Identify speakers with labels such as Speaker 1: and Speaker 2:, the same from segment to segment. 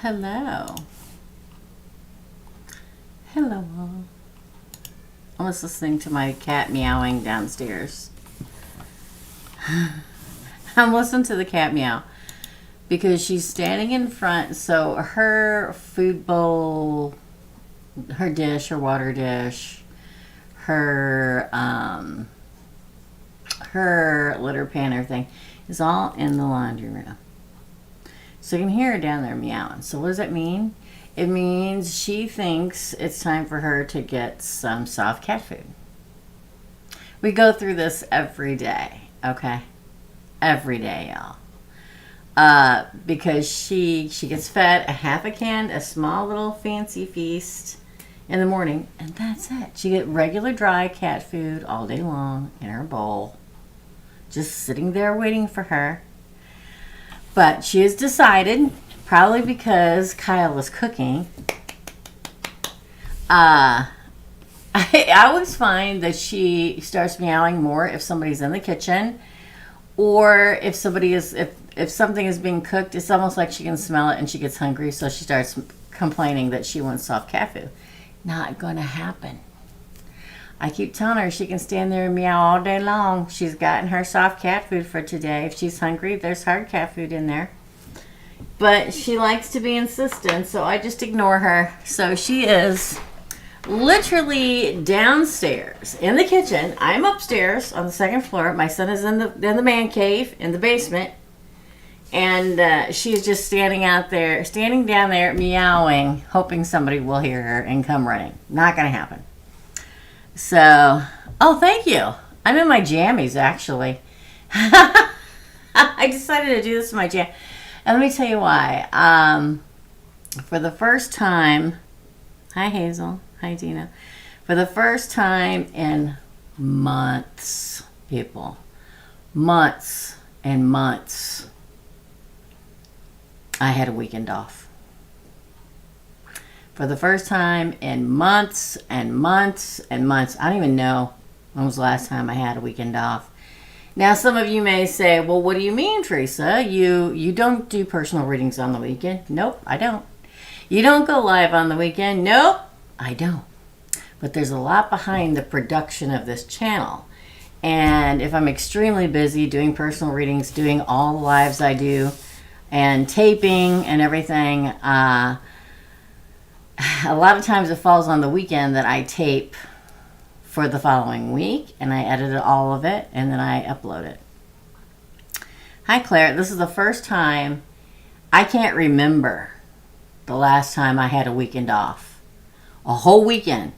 Speaker 1: Hello. Hello. I was listening to my cat meowing downstairs. I'm listening to the cat meow because she's standing in front. So her food bowl, her dish, her water dish, her her litter pan, everything is all in the laundry room. So you can hear her down there meowing. So what does that mean? It means she thinks it's time for her to get some soft cat food. We go through this every day, okay? Every day, y'all. Because she gets fed a half a can, a small little fancy feast in the morning, and that's it. She get regular dry cat food all day long in her bowl, just sitting there waiting for her. But she has decided, probably because Kyle was cooking, I always find that she starts meowing more if somebody's in the kitchen, or if somebody is if something is being cooked. It's almost like she can smell it and she gets hungry, so she starts complaining that she wants soft cat food. Not gonna happen. I keep telling her she can stand there and meow all day long. She's gotten her soft cat food for today. If she's hungry, there's hard cat food in there. But she likes to be insistent, so I just ignore her. So she is literally downstairs in the kitchen. I'm upstairs on the second floor. My son is in the man cave in the basement. And she's just standing down there meowing, hoping somebody will hear her and come running. Not going to happen. So, oh, thank you. I'm in my jammies, actually. I decided to do this in my jam. And let me tell you why. For the first time, hi, Hazel. Hi, Dina. For the first time in months, people, months and months, I had a weekend off. For the first time in months and months and months. I don't even know when was the last time I had a weekend off. Now, some of you may say, well, what do you mean, Teresa? You don't do personal readings on the weekend. Nope, I don't. You don't go live on the weekend. Nope, I don't. But there's a lot behind the production of this channel. And if I'm extremely busy doing personal readings, doing all the lives I do, and taping and everything, a lot of times it falls on the weekend that I tape for the following week, and I edit all of it, and then I upload it. Hi, Claire. This is the first time I can't remember the last time I had a weekend off. A whole weekend.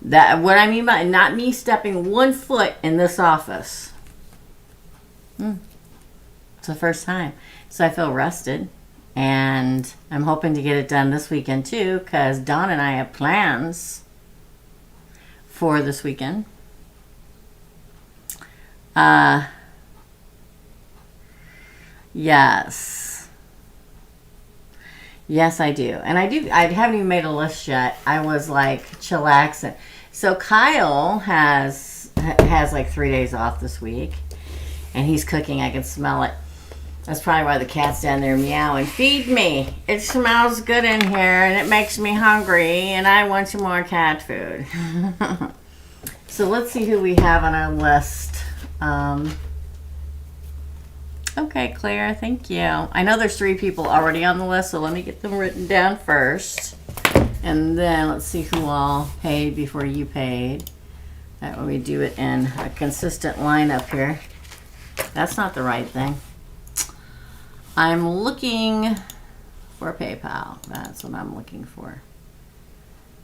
Speaker 1: That what I mean by not me stepping one foot in this office. It's the first time. So I feel rested. And I'm hoping to get it done this weekend too, because Dawn and I have plans for this weekend. Yes. Yes, I do. And I haven't even made a list yet. I was like chillaxing. So Kyle has like 3 days off this week. And he's cooking. I can smell it. That's probably why the cat's down there meowing. Feed me. It smells good in here and it makes me hungry and I want some more cat food. So let's see who we have on our list. Okay, Claire, thank you. I know there's 3 people already on the list, so let me get them written down first. And then let's see who all paid before you paid. That way we do it in a consistent lineup here. That's not the right thing. I'm looking for PayPal. That's what I'm looking for.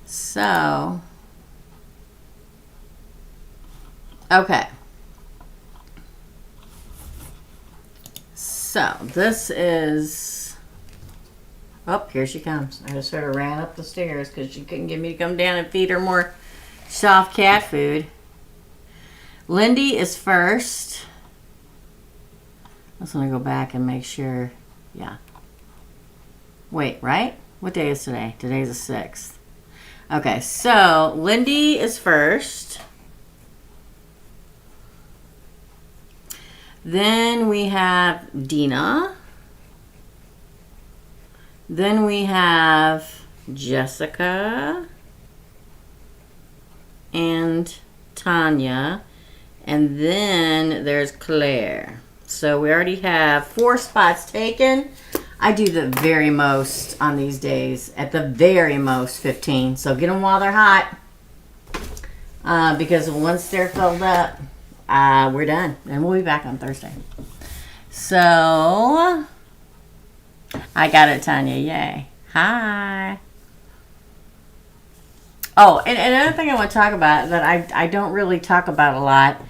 Speaker 1: So, okay. So, this is, oh, here she comes. I just sort of ran up the stairs because she couldn't get me to come down and feed her more soft cat food. Lindy is first. I just want to go back and make sure. Yeah. Wait, right? What day is today? Today's the 6th. Okay, so Lindy is first. Then we have Dina. Then we have Jessica and Tanya. And then there's Claire. So we already have 4 spots taken. I do the very most on these days. At the very most, 15. So get them while they're hot. Because once they're filled up, we're done. And we'll be back on Thursday. So, I got it, Tanya. Yay. Hi. Oh, and another thing I want to talk about that I don't really talk about a lot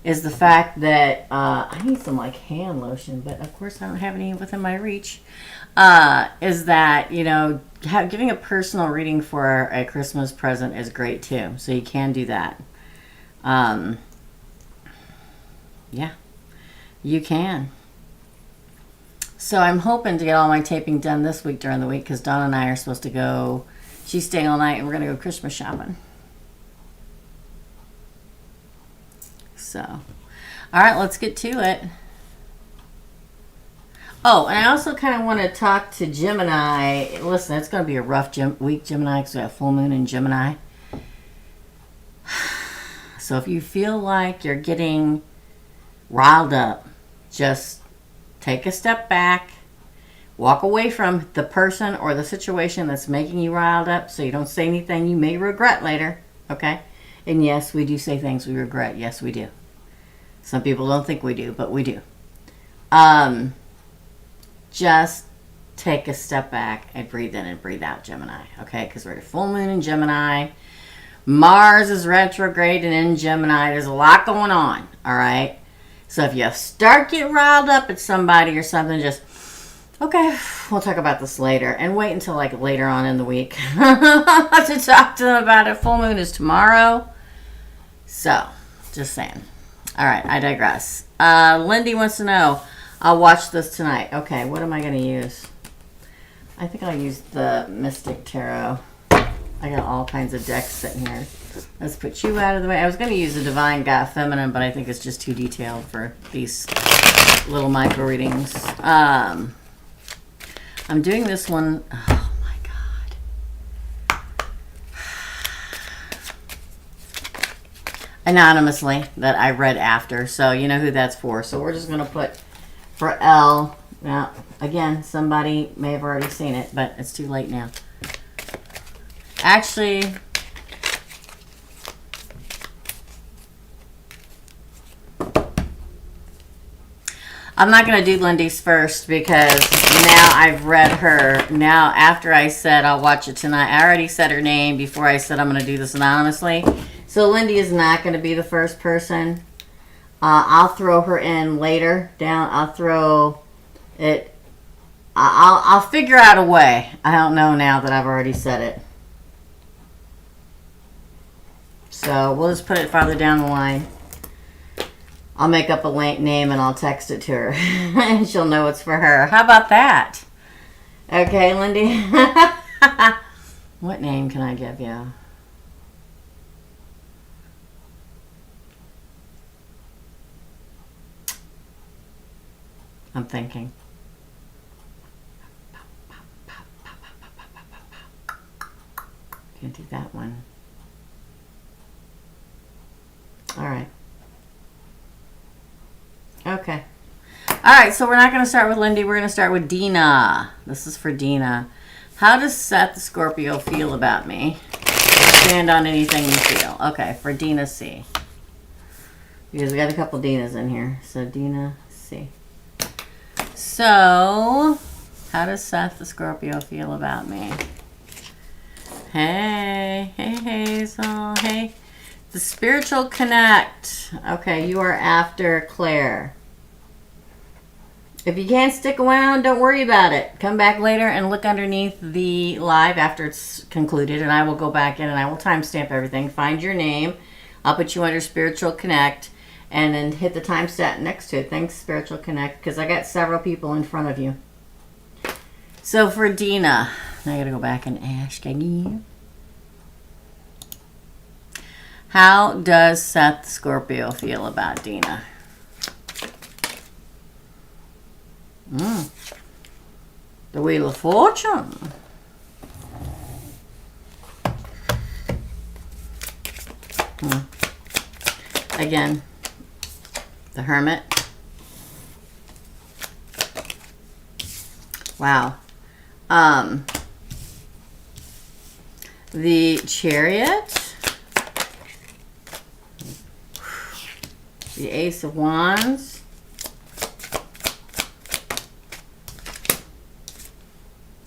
Speaker 1: is the fact that I need some like hand lotion, but of course I don't have any within my reach. Is that, you know, giving a personal reading for a Christmas present is great too. So you can do that. Yeah, you can. So I'm hoping to get all my taping done this week during the week because Dawn and I are supposed to go. She's staying all night and we're going to go Christmas shopping. So, all right, let's get to it. Oh, and I also kind of want to talk to Gemini. Listen, it's going to be a rough week, Gemini, because we have full moon in Gemini. So if you feel like you're getting riled up, just take a step back. Walk away from the person or the situation that's making you riled up so you don't say anything you may regret later, okay? And yes, we do say things we regret. Yes, we do. Some people don't think we do, but we do. Just take a step back and breathe in and breathe out, Gemini, okay? Because we're at full moon in Gemini. Mars is retrograde and in Gemini. There's a lot going on, all right? So if you start getting riled up at somebody or something, just, okay, we'll talk about this later. And wait until like later on in the week to talk to them about it. Full moon is tomorrow. So, just saying. All right, I digress. Lindy wants to know, I'll watch this tonight. Okay, what am I going to use? I think I'll use the Mystic Tarot. I got all kinds of decks sitting here. Let's put you out of the way. I was going to use the Divine God Feminine, but I think it's just too detailed for these little micro readings. I'm doing this one. Oh my God. Anonymously, that I read after. So you know who that's for. So we're just going to put for L. Now, again, somebody may have already seen it, but it's too late now. Actually, I'm not going to do Lindy's first because now I've read her. Now, after I said I'll watch it tonight, I already said her name before I said I'm going to do this anonymously. So Lindy is not going to be the first person. I'll throw her in later. I'll throw it. I'll figure out a way. I don't know now that I've already said it. So we'll just put it farther down the line. I'll make up a name and I'll text it to her. And she'll know it's for her. How about that? Okay, Lindy. What name can I give you? I'm thinking. Can't do that one. All right. Okay. All right, so we're not going to start with Lindy. We're going to start with Dina. This is for Dina. How does Seth the Scorpio feel about me? Stand on anything you feel. Okay, for Dina C. Because we got a couple Dinas in here. So Dina C. So, how does Seth the Scorpio feel about me? Hey, hey, Hazel, hey. The Spiritual Connect. Okay, you are after Claire. If you can't stick around, don't worry about it. Come back later and look underneath the live after it's concluded, and I will go back in and I will timestamp everything. Find your name. I'll put you under Spiritual Connect, and then hit the timestamp next to it. Thanks, Spiritual Connect, because I got several people in front of you. So for Dina, I got to go back and ask again. How does Seth Scorpio feel about Dina? The Wheel of Fortune. Again, the Hermit. Wow. The Chariot. The Ace of Wands.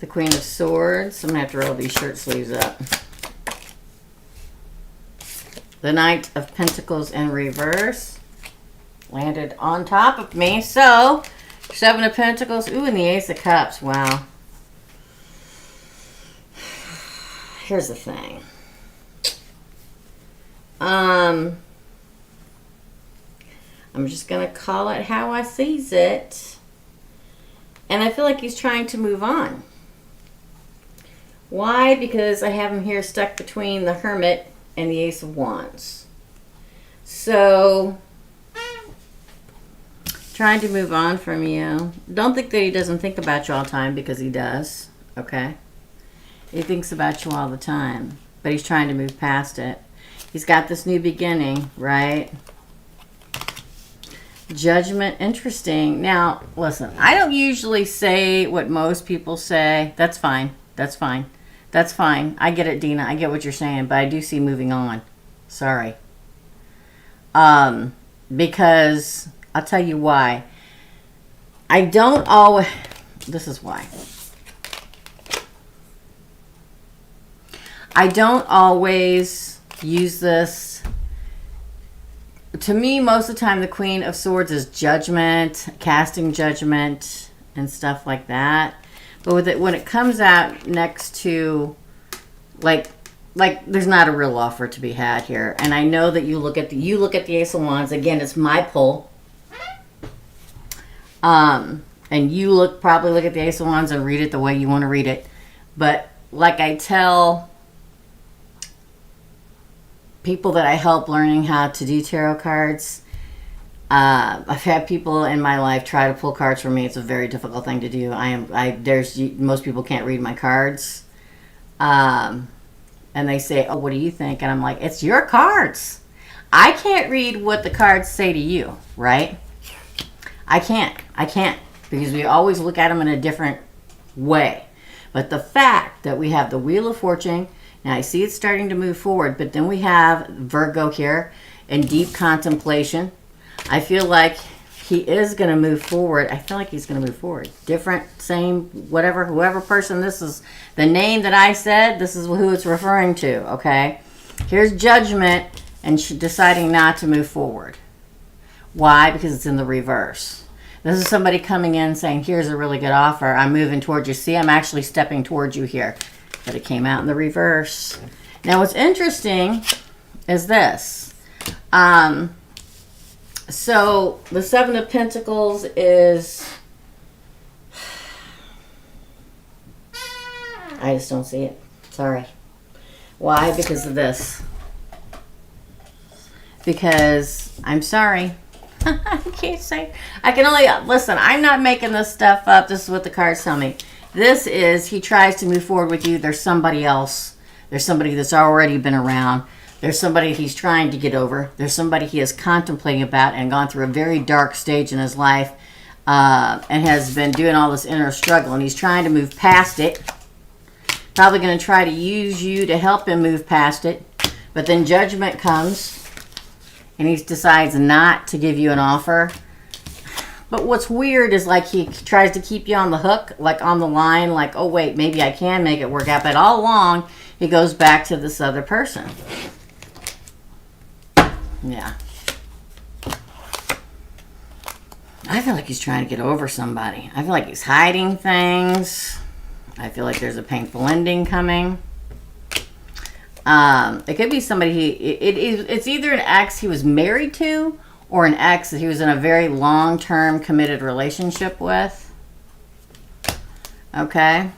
Speaker 1: The Queen of Swords. I'm going to have to roll these shirt sleeves up. The Knight of Pentacles in reverse. Landed on top of me. So, Seven of Pentacles. Ooh, and the Ace of Cups. Wow. Here's the thing. I'm just going to call it how I sees it. And I feel like he's trying to move on. Why? Because I have him here stuck between the Hermit and the Ace of Wands. So, trying to move on from you. Don't think that he doesn't think about you all the time, because he does. Okay? He thinks about you all the time. But he's trying to move past it. He's got this new beginning, right? Judgment, interesting. Now, listen, I don't usually say what most people say. That's fine. That's fine. That's fine. I get it, Dina. I get what you're saying, but I do see moving on. Sorry. Because I'll tell you why. I don't always... This is why. I don't always use this. To me, most of the time, the Queen of Swords is judgment, casting judgment, and stuff like that. But with it, when it comes out next to, like there's not a real offer to be had here. And I know that you look at the Ace of Wands. Again, it's my pull. And you probably look at the Ace of Wands and read it the way you want to read it. But like I tell people that I help learning how to do tarot cards, I've had people in my life try to pull cards for me. It's a very difficult thing to do. Most people can't read my cards. And they say, oh, what do you think? And I'm like, it's your cards. I can't read what the cards say to you, right? I can't. Because we always look at them in a different way. But the fact that we have the Wheel of Fortune, now I see it's starting to move forward, but then we have Virgo here in deep contemplation. I feel like he is going to move forward. I feel like he's going to move forward. Different, same, whatever, whoever person, this is the name that I said, this is who it's referring to, okay? Here's Judgment and deciding not to move forward. Why? Because it's in the reverse. This is somebody coming in saying, here's a really good offer. I'm moving towards you. See, I'm actually stepping towards you here. But it came out in the reverse. Now, what's interesting is this. So, the Seven of Pentacles is... I just don't see it. Sorry. Why? Because of this. Because, I'm sorry. I can't say. I can only... Listen, I'm not making this stuff up. This is what the cards tell me. This is, he tries to move forward with you. There's somebody else. There's somebody that's already been around. There's somebody he's trying to get over. There's somebody he is contemplating about and gone through a very dark stage in his life and has been doing all this inner struggle. And he's trying to move past it. Probably going to try to use you to help him move past it. But then Judgment comes and he decides not to give you an offer. But what's weird is like he tries to keep you on the hook, like on the line, like, oh, wait, maybe I can make it work out. But all along, he goes back to this other person. Yeah. I feel like he's trying to get over somebody. I feel like he's hiding things. I feel like there's a painful ending coming. It could be somebody it's either an ex he was married to or an ex that he was in a very long-term committed relationship with. Okay?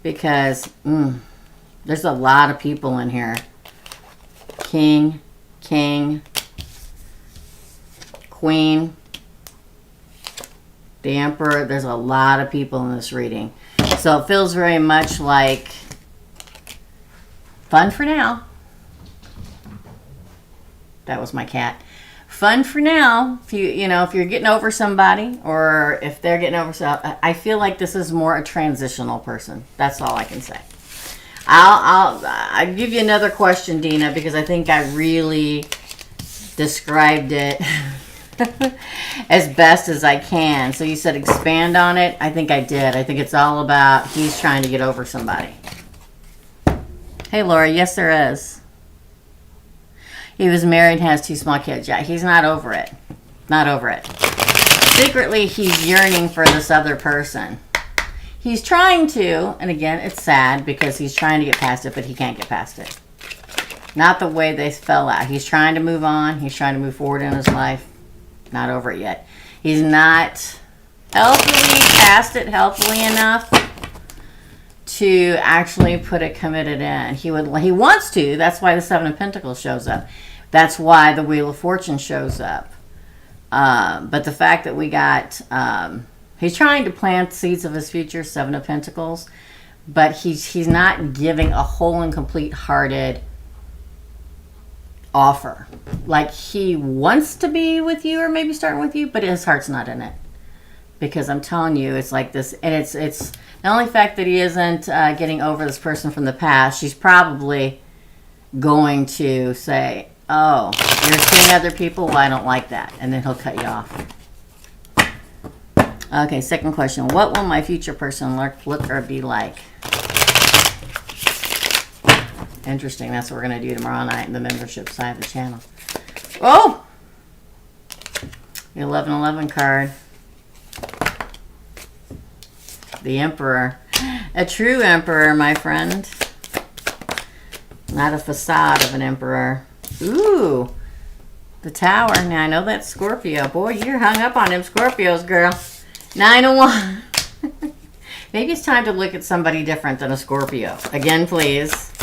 Speaker 1: Because there's a lot of people in here. King, Queen, The Emperor, there's a lot of people in this reading. So it feels very much like fun for now. That was my cat. Fun for now. If if you're getting over somebody, or if they're getting over something, I feel like this is more a transitional person. That's all I can say. I'll give you another question, Dina, because I think I really described it as best as I can. So you said expand on it. I think I did. I think it's all about he's trying to get over somebody. Hey, Laura. Yes, there is. He was married and has 2 small kids. Yeah, he's not over it. Not over it. Secretly, he's yearning for this other person. He's trying to, and again, it's sad because he's trying to get past it, but he can't get past it. Not the way they fell out. He's trying to move on. He's trying to move forward in his life. Not over it yet. He's not healthily past it, healthily enough to actually put a committed in. He wants to. That's why the 7 of Pentacles shows up. That's why the Wheel of Fortune shows up. But the fact that we got, he's trying to plant seeds of his future, 7 of Pentacles, but he's not giving a whole and complete hearted offer. Like he wants to be with you or maybe starting with you, but his heart's not in it. Because I'm telling you, it's like this, and it's the only fact that he isn't getting over this person from the past. She's probably going to say, oh, you're seeing other people? Well, I don't like that. And then he'll cut you off. Okay, second question. What will my future person look or be like? Interesting. That's what we're going to do tomorrow night in the membership side of the channel. Oh! The 1111 card. The Emperor. A true Emperor, my friend. Not a facade of an Emperor. Ooh. The Tower. Now, I know that's Scorpio. Boy, you're hung up on them Scorpios, girl. 9 of Wands. Maybe it's time to look at somebody different than a Scorpio. Again, please.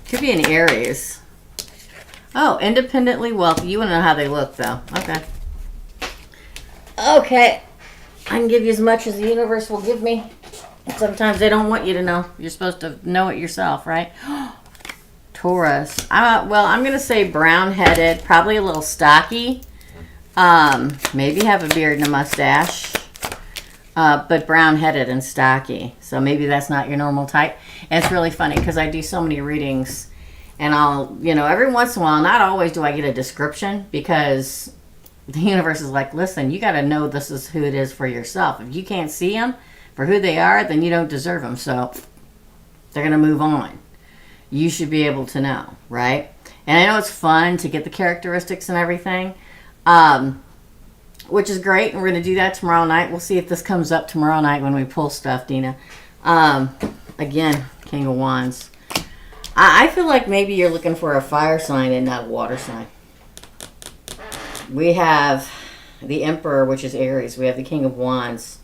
Speaker 1: Could be an Aries. Oh, independently wealthy. You want to know how they look, though. Okay. Okay. I can give you as much as the universe will give me. Sometimes they don't want you to know. You're supposed to know it yourself, right? Taurus. Well, I'm going to say brown-headed, probably a little stocky. Maybe have a beard and a mustache. But brown-headed and stocky. So maybe that's not your normal type. And it's really funny because I do so many readings. And I'll, every once in a while, not always do I get a description because the universe is like, listen, you got to know this is who it is for yourself. If you can't see them for who they are, then you don't deserve them. So they're going to move on. You should be able to know, right? And I know it's fun to get the characteristics and everything, which is great. And we're going to do that tomorrow night. We'll see if this comes up tomorrow night when we pull stuff, Dina. Again, King of Wands. I feel like maybe you're looking for a fire sign and not a water sign. We have the Emperor, which is Aries. We have the King of Wands.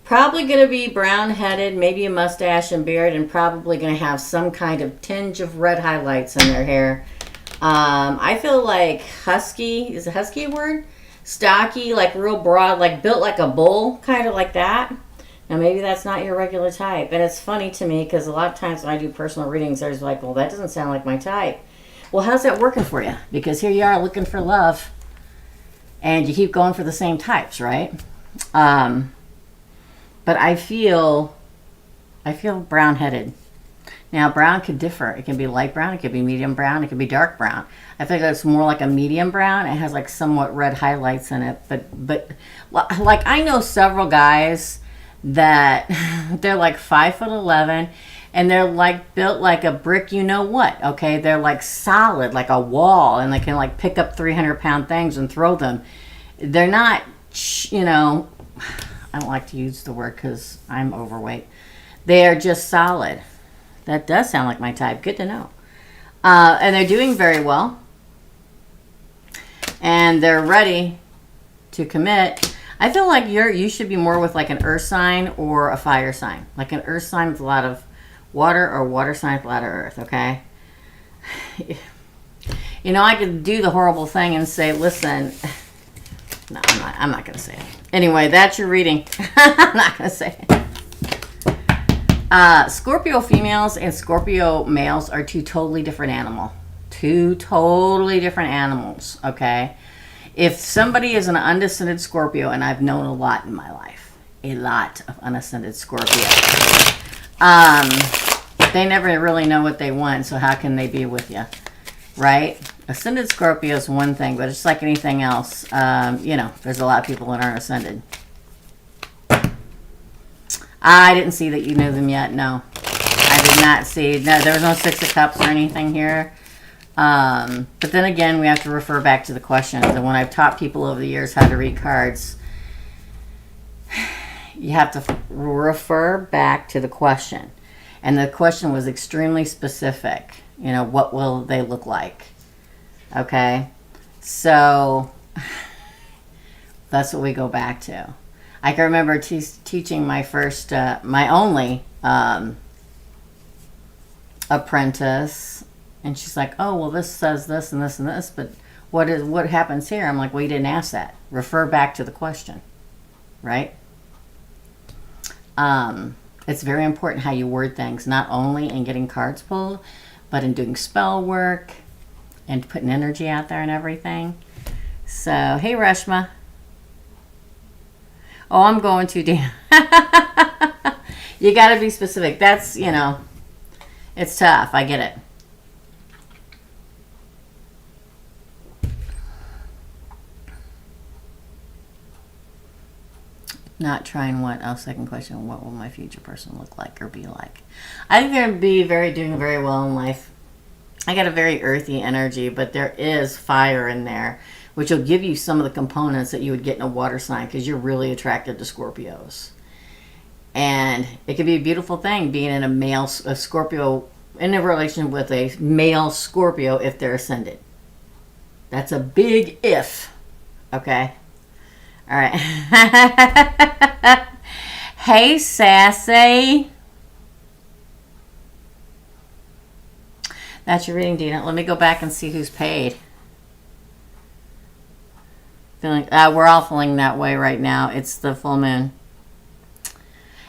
Speaker 1: Probably going to be brown-headed, maybe a mustache and beard, and probably going to have some kind of tinge of red highlights in their hair. I feel like husky. Is a husky a word? Stocky, like real broad, like built like a bull, kind of like that. Now, maybe that's not your regular type. And it's funny to me because a lot of times when I do personal readings, there's like, well, that doesn't sound like my type. Well, how's that working for you? Because here you are looking for love. And you keep going for the same types, right? But I feel brown-headed. Now, brown could differ. It can be light brown. It could be medium brown. It could be dark brown. I think it's more like a medium brown. It has like somewhat red highlights in it. But like I know several guys that they're like 5'11", and they're like built like a brick. You know what? Okay, they're like solid, like a wall, and they can like pick up 300-pound things and throw them. They're not, I don't like to use the word because I'm overweight. They are just solid. That does sound like my type. Good to know. And they're doing very well. And they're ready to commit. I feel like you should be more with like an earth sign or a fire sign. Like an earth sign with a lot of water or water sign with a lot of earth, okay? I could do the horrible thing and say, listen, no, I'm not going to say it. Anyway, that's your reading. I'm not going to say it. Scorpio females and Scorpio males are two totally different animals. Two totally different animals, okay? If somebody is an undescended Scorpio, and I've known a lot in my life, a lot of undescended Scorpio, they never really know what they want, so how can they be with you, right? Ascended Scorpio is one thing, but it's like anything else. You know, there's a lot of people that aren't ascended. I didn't see that you knew them yet. No, I did not see. No, there was no Six of Cups or anything here. But then again, we have to refer back to the questions. And when I've taught people over the years how to read cards, you have to refer back to the question. And the question was extremely specific. You know, what will they look like? Okay? So that's what we go back to. I can remember teaching my first, my only apprentice, and she's like, "Oh, well, this says this and this and this, but what happens here?" I'm like, "Well, you didn't ask that. Refer back to the question, right?" It's very important how you word things, not only in getting cards pulled, but in doing spell work and putting energy out there and everything. So, hey, Reshma. Oh, I'm going too damn. You got to be specific. That's, you know, it's tough. I get it. Not trying what? Oh, second question. What will my future person look like or be like? I think they're going to be doing very well in life. I got a very earthy energy, but there is fire in there, which will give you some of the components that you would get in a water sign because you're really attracted to Scorpios. And it could be a beautiful thing being in a Scorpio, in a relation with a male Scorpio if they're ascended. That's a big if. Okay? All right. Hey, Sassy. That's your reading, Dina. Let me go back and see who's paid. We're all feeling that way right now. It's the full moon.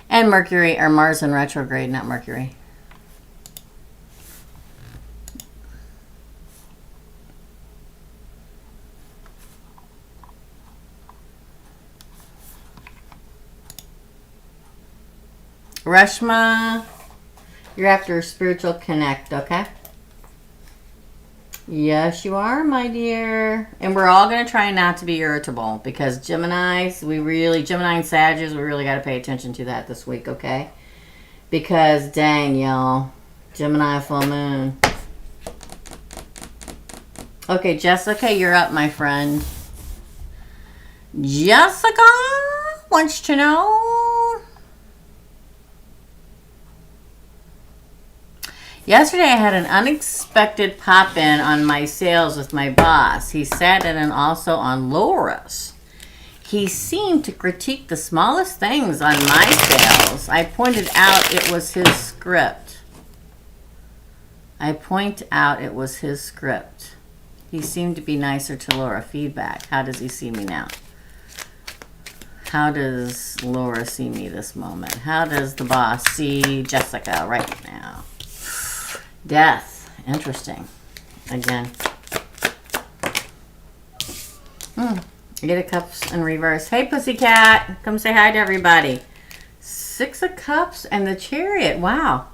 Speaker 1: And Mercury, or Mars in retrograde, not Mercury. Reshma, you're after a spiritual connect, okay? Yes, you are, my dear. And we're all going to try not to be irritable because Geminis, Gemini and Sagittarius, we really got to pay attention to that this week, okay? Because, dang, y'all, Gemini full moon. Okay, Jessica, you're up, my friend. Jessica wants to know. Yesterday, I had an unexpected pop-in on my sales with my boss. He sat in and also on Laura's. He seemed to critique the smallest things on my sales. I pointed out it was his script. He seemed to be nicer to Laura. Feedback. How does he see me now? How does Laura see me this moment? How does the boss see Jessica right now? Death. Interesting. Again. Get a Cups in reverse. Hey, Pussycat. Come say hi to everybody. Six of Cups and the Chariot. Wow.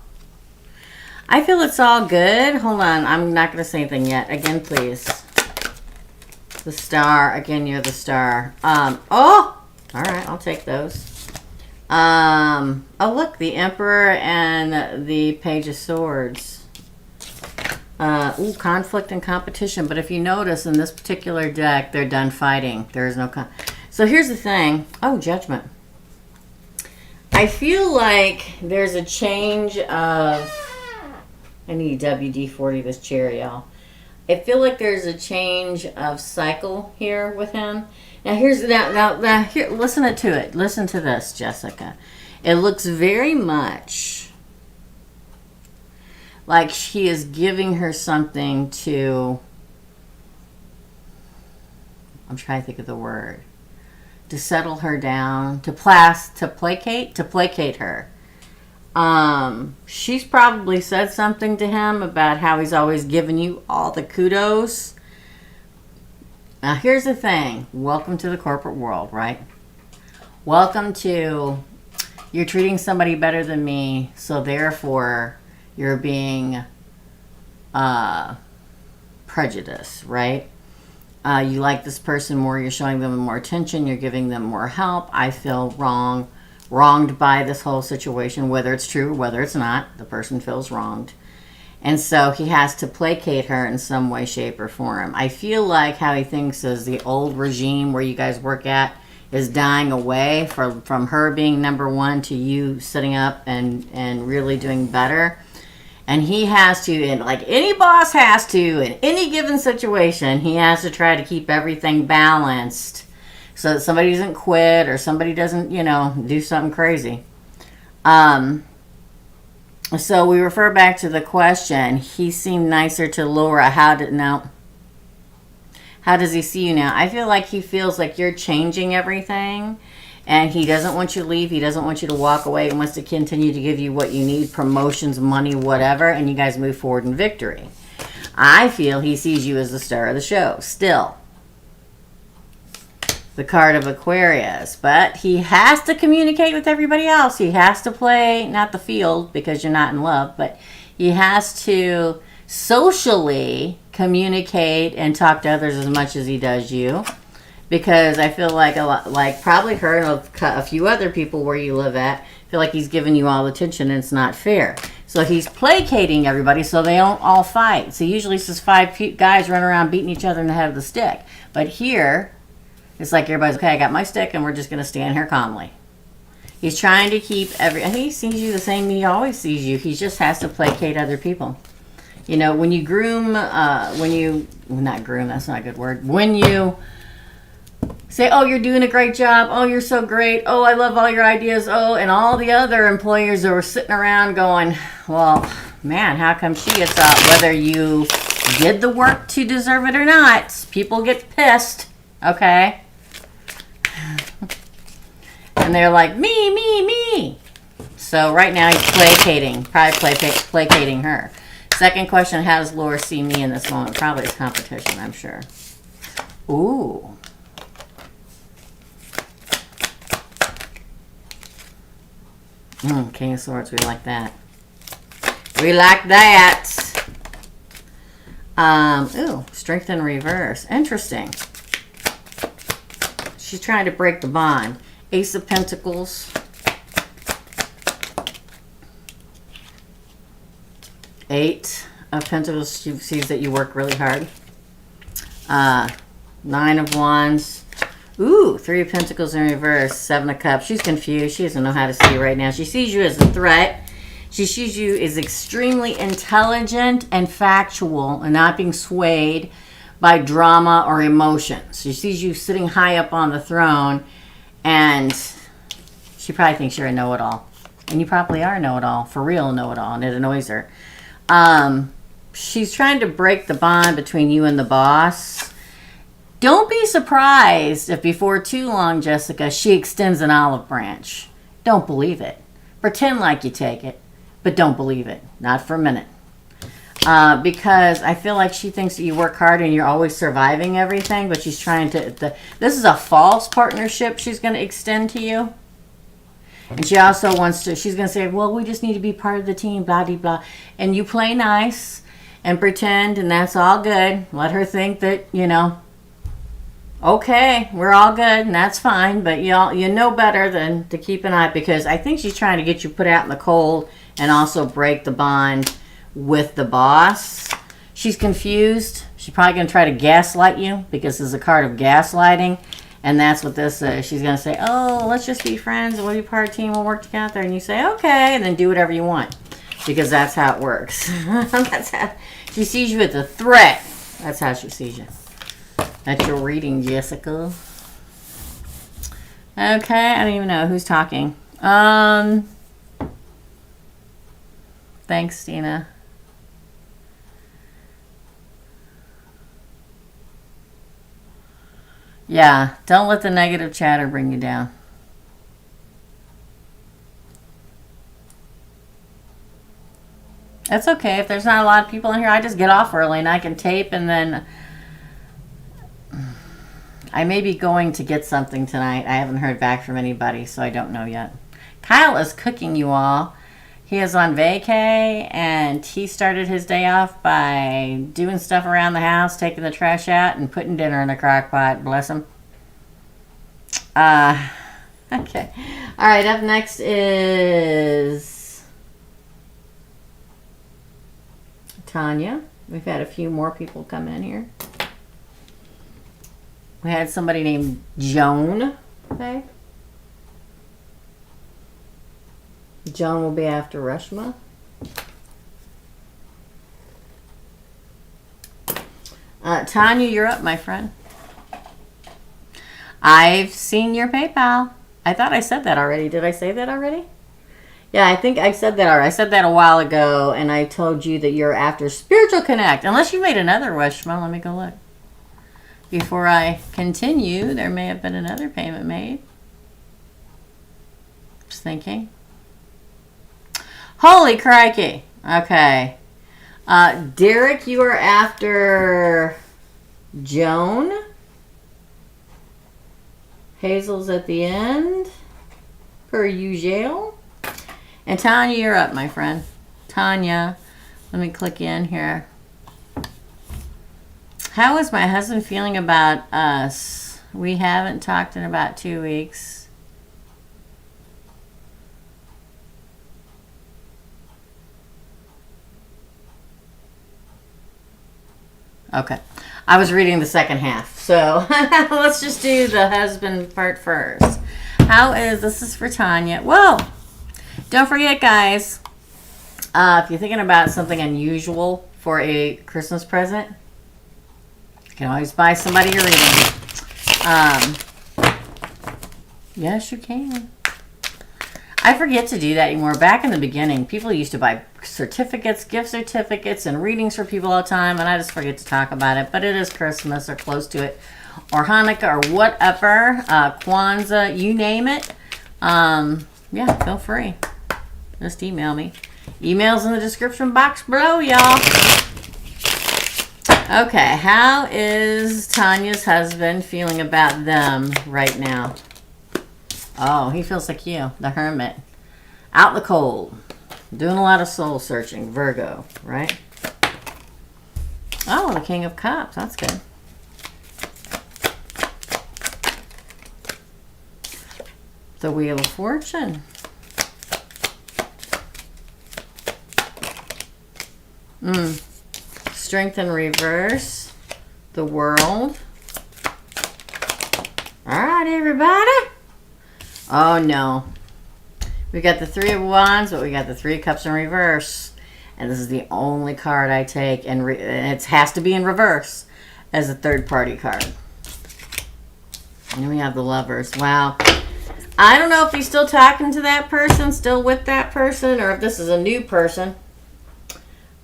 Speaker 1: I feel it's all good. Hold on. I'm not going to say anything yet. Again, please. The Star. Again, you're the Star. Oh! All right. I'll take those. Oh, look. The Emperor and the Page of Swords. Conflict and competition. But if you notice in this particular deck, they're done fighting. There is no So here's the thing. Oh, Judgment. I feel like there's a change of... I need WD-40 this chair, y'all. I feel like there's a change of cycle here with him. Now here's now here. Listen to it. Listen to this, Jessica. It looks very much like he is giving her something to, I'm trying to think of the word, to settle her down, to placate her. She's probably said something to him about how he's always given you all the kudos. Now, here's the thing. Welcome to the corporate world, right? Welcome to, you're treating somebody better than me, so therefore you're being prejudiced, right? You like this person more, you're showing them more attention, you're giving them more help. I feel wronged by this whole situation, whether it's true or whether it's not. The person feels wronged. And so he has to placate her in some way, shape, or form. I feel like how he thinks is the old regime where you guys work at is dying away from her being number one to you sitting up and really doing better. And he has to, and like any boss has to, in any given situation, he has to try to keep everything balanced so that somebody doesn't quit or somebody doesn't, do something crazy. So we refer back to the question. He seemed nicer to Laura. How does he see you now? I feel like he feels like you're changing everything. And he doesn't want you to leave. He doesn't want you to walk away. He wants to continue to give you what you need, promotions, money, whatever, and you guys move forward in victory. I feel he sees you as the star of the show still. The card of Aquarius. But he has to communicate with everybody else. He has to play, not the field because you're not in love, but he has to socially communicate and talk to others as much as he does you. Because I feel like probably her and a few other people where you live at feel like he's giving you all the attention and it's not fair. So he's placating everybody so they don't all fight. So usually it's just 5 guys running around beating each other in the head with a stick. But here, it's like everybody's, okay, I got my stick and we're just going to stand here calmly. He's trying to keep he sees you the same he always sees you. He just has to placate other people. When you not groom, that's not a good word. When you say, oh, you're doing a great job. Oh, you're so great. Oh, I love all your ideas. Oh, and all the other employers are sitting around going, well, man, how come she gets up? Whether you did the work to deserve it or not, people get pissed, okay? And they're like, me. So right now he's placating, probably placating her. Second question, how does Laura see me in this moment? Probably as competition, I'm sure. Ooh. King of Swords, we like that. We like that. Ooh, Strength in reverse. Interesting. She's trying to break the bond. Ace of Pentacles. Eight of Pentacles. She sees that you work really hard. 9 of Wands. Ooh, 3 of Pentacles in reverse. 7 of Cups. She's confused. She doesn't know how to see right now. She sees you as a threat. She sees you as extremely intelligent and factual and not being swayed by drama or emotions. She sees you sitting high up on the throne, and she probably thinks you're a know-it-all. And you probably are a know-it-all, for real know-it-all, and it annoys her. She's trying to break the bond between you and the boss. Don't be surprised if before too long, Jessica, she extends an olive branch. Don't believe it. Pretend like you take it, but don't believe it. Not for a minute. Because I feel like she thinks that you work hard and you're always surviving everything, but she's trying to... this is a false partnership she's going to extend to you. And she also wants to... She's going to say, well, we just need to be part of the team, blah, blah, blah. And you play nice and pretend, and that's all good. Let her think that, okay, we're all good, and that's fine, but you know better than to keep an eye, because I think she's trying to get you put out in the cold and also break the bond with the boss. She's confused. She's probably going to try to gaslight you, because this is a card of gaslighting, and that's what this is. She's going to say, oh, let's just be friends, we'll be part of a team, we'll work together, and you say, okay, and then do whatever you want, because that's how it works. That's how she sees you as a threat. That's how she sees you. That's your reading, Jessica. Okay, I don't even know who's talking. Thanks, Tina. Yeah, don't let the negative chatter bring you down. That's okay. If there's not a lot of people in here, I just get off early and I can tape, and then I may be going to get something tonight. I haven't heard back from anybody, so I don't know yet. Kyle is cooking, you all. He is on vacay, and he started his day off by doing stuff around the house, taking the trash out, and putting dinner in the crock pot. Bless him. Okay. All right, up next is Tanya. We've had a few more people come in here. We had somebody named Joan. Okay. Joan will be after Reshma. Tanya, you're up, my friend. I've seen your PayPal. I thought I said that already. Did I say that already? Yeah, I think I said that already. I said that a while ago, and I told you that you're after Spiritual Connect. Unless you made another Reshma. Let me go look. Before I continue, there may have been another payment made. Just thinking. Holy crikey. Okay. Derek, you are after Joan. Hazel's at the end, per usual. And Tanya, you're up, my friend. Tanya, let me click in here. How is my husband feeling about us? We haven't talked in about 2 weeks. Okay. I was reading the second half. So let's just do the husband part first. This is for Tanya. Whoa. Don't forget, guys, if you're thinking about something unusual for a Christmas present, you can always buy somebody a reading. Yes, you can. I forget to do that anymore. Back in the beginning, people used to buy certificates, gift certificates, and readings for people all the time, and I just forget to talk about it. But it is Christmas or close to it, or Hanukkah or whatever, Kwanzaa, you name it. Yeah, feel free. Just email me. Email's in the description box below, y'all. Okay, how is Tanya's husband feeling about them right now? Oh, he feels like you, the hermit. Out in the cold. Doing a lot of soul searching. Virgo, right? Oh, the King of Cups. That's good. The Wheel of Fortune. Strength in reverse. The World. All right, everybody. Oh, no. We got the Three of Wands, but we got the Three of Cups in reverse. And this is the only card I take, and it has to be in reverse as a third-party card. And we have the Lovers. Wow. I don't know if he's still talking to that person, still with that person, or if this is a new person.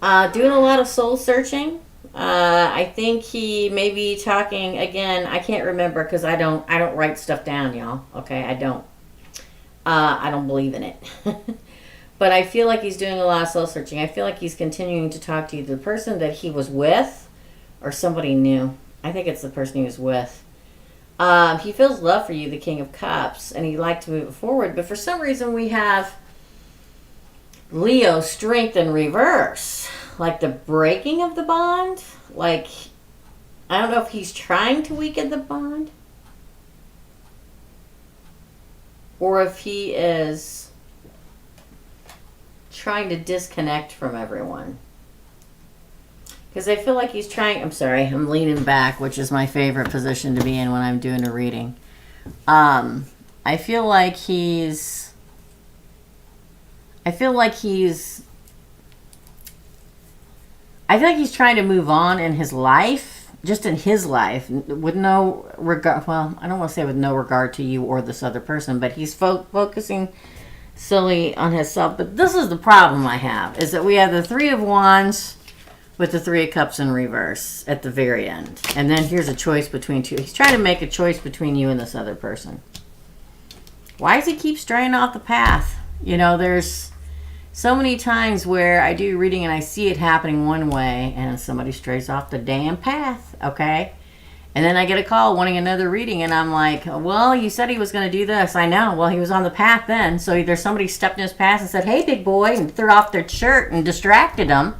Speaker 1: Doing a lot of soul searching. I think he may be talking again. I can't remember because I don't write stuff down, y'all. Okay, I don't believe in it. But I feel like he's doing a lot of soul searching. I feel like he's continuing to talk to you. The person that he was with or somebody new. I think it's the person he was with. He feels love for you, the King of Cups, and he'd like to move it forward. But for some reason we have Leo, strength in reverse. Like the breaking of the bond. Like, I don't know if he's trying to weaken the bond. Or if he is trying to disconnect from everyone. Because I feel like he's trying... I'm sorry, I'm leaning back, which is my favorite position to be in when I'm doing a reading. I feel like he's trying to move on in his life, just in his life, with no regard. Well, I don't want to say with no regard to you or this other person, but he's focusing solely on himself. But this is the problem I have, is that we have the Three of Wands with the Three of Cups in reverse at the very end. And then here's a choice between two. He's trying to make a choice between you and this other person. Why does he keep straying off the path? You know, there's so many times where I do reading and I see it happening one way and somebody strays off the damn path, okay? And then I get a call wanting another reading and I'm like, well, you said he was going to do this. I know. Well, he was on the path then. So either somebody stepped in his path and said, hey, big boy, and threw off their shirt and distracted him.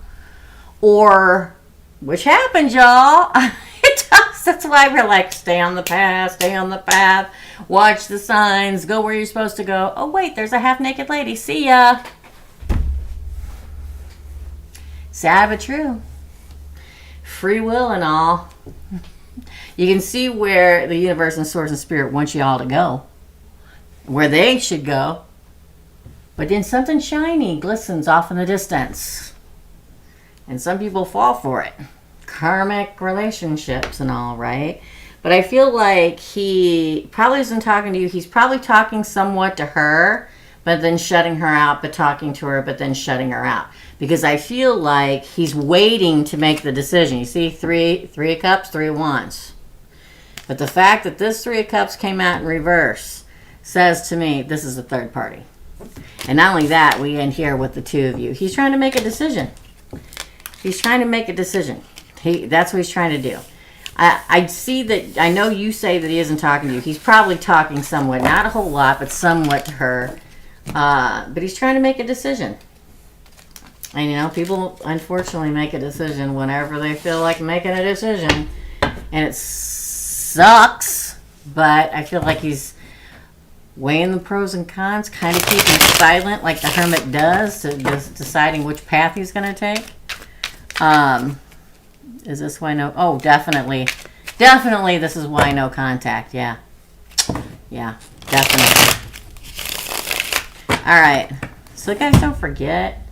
Speaker 1: Or, which happened, y'all. It does. That's why we're like, stay on the path, watch the signs, go where you're supposed to go. Oh, wait, there's a half-naked lady. See ya. Sad but true. Free will and all. You can see where the universe and source and spirit want you all to go. Where they should go. But then something shiny glistens off in the distance. And some people fall for it. Karmic relationships and all, right? But I feel like he probably isn't talking to you. He's probably talking somewhat to her, but then shutting her out, but talking to her, but then shutting her out. Because I feel like he's waiting to make the decision. You see, three of Cups, Three of Wands. But the fact that this Three of Cups came out in reverse says to me, this is a third party. And not only that, we end here with the two of you. He's trying to make a decision. He's trying to make a decision. That's what he's trying to do. I see that, I know you say that he isn't talking to you. He's probably talking somewhat, not a whole lot, but somewhat to her. But he's trying to make a decision. And, you know, people unfortunately make a decision whenever they feel like making a decision. And it sucks, but I feel like he's weighing the pros and cons, kind of keeping silent like the hermit does, deciding which path he's going to take. Is this why no? Oh, definitely. Definitely this is why no contact. Yeah. Yeah, definitely. All right. So guys, don't forget,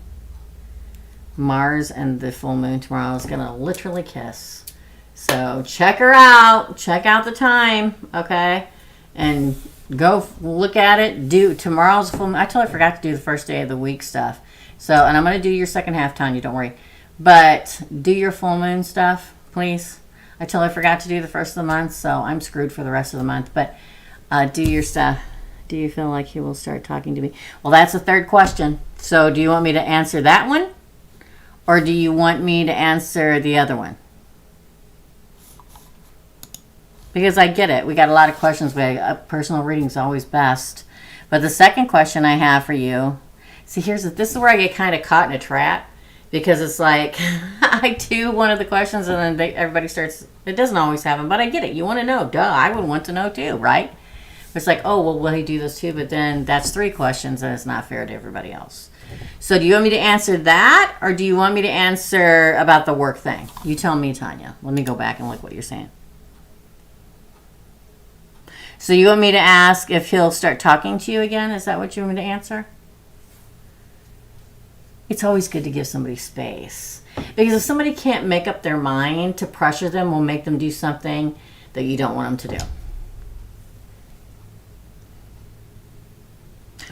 Speaker 1: Mars and the full moon tomorrow is going to literally kiss. So check her out. Check out the time, okay? And go look at it. Tomorrow's full moon. I totally forgot to do the first day of the week stuff. So, and I'm going to do your second half, Tanya, don't worry. But do your full moon stuff, please. I totally forgot to do the first of the month, so I'm screwed for the rest of the month. But do your stuff. Do you feel like he will start talking to me? Well, that's the third question. So do you want me to answer that one? Or do you want me to answer the other one? Because I get it. We got a lot of questions. Personal reading is always best. But the second question I have for you, see, this is where I get kind of caught in a trap. Because it's like, I do one of the questions and then everybody starts, it doesn't always happen, but I get it. You want to know. Duh, I would want to know too, right? It's like, oh, well, will he do this too? But then that's 3 questions and it's not fair to everybody else. So do you want me to answer that or do you want me to answer about the work thing? You tell me, Tanya. Let me go back and look what you're saying. So you want me to ask if he'll start talking to you again? Is that what you want me to answer? It's always good to give somebody space. Because if somebody can't make up their mind, to pressure them will make them do something that you don't want them to do.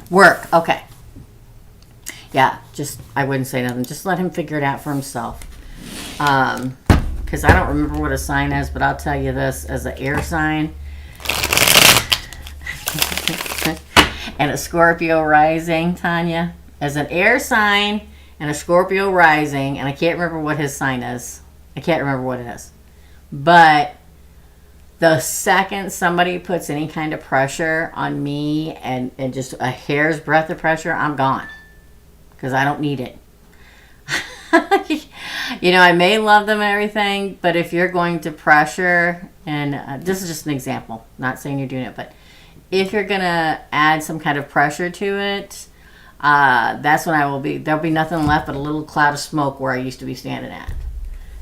Speaker 1: Work. Okay. Yeah, I wouldn't say nothing. Just let him figure it out for himself. Because I don't remember what a sign is, but I'll tell you this. As an air sign and a Scorpio rising, Tanya, as an air sign and a Scorpio rising, and I can't remember what his sign is. I can't remember what it is. But the second somebody puts any kind of pressure on me and just a hair's breadth of pressure, I'm gone. Because I don't need it. You know, I may love them and everything, but if you're going to pressure, and this is just an example, not saying you're doing it, but if you're going to add some kind of pressure to it, that's when there'll be nothing left but a little cloud of smoke where I used to be standing at.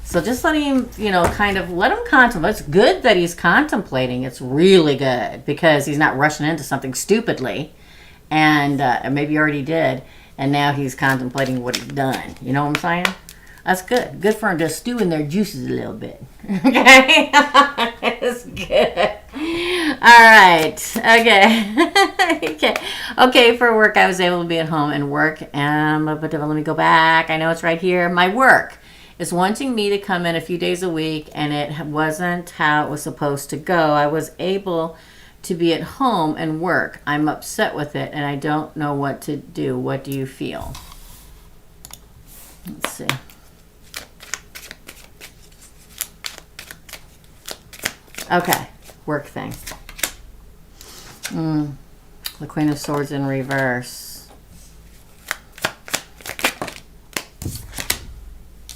Speaker 1: So just let him, let him contemplate. It's good that he's contemplating. It's really good because he's not rushing into something stupidly. And maybe he already did. And now he's contemplating what he's done. You know what I'm saying? That's good. Good for him to stew in their juices a little bit. Okay? It's good. All right. Okay. Okay, for work, I was able to be at home and work. But let me go back. I know it's right here. My work. is wanting me to come in a few days a week, and it wasn't how it was supposed to go. I was able to be at home and work. I'm upset with it, and I don't know what to do. What do you feel? Let's see. Okay, work thing. The Queen of Swords in reverse.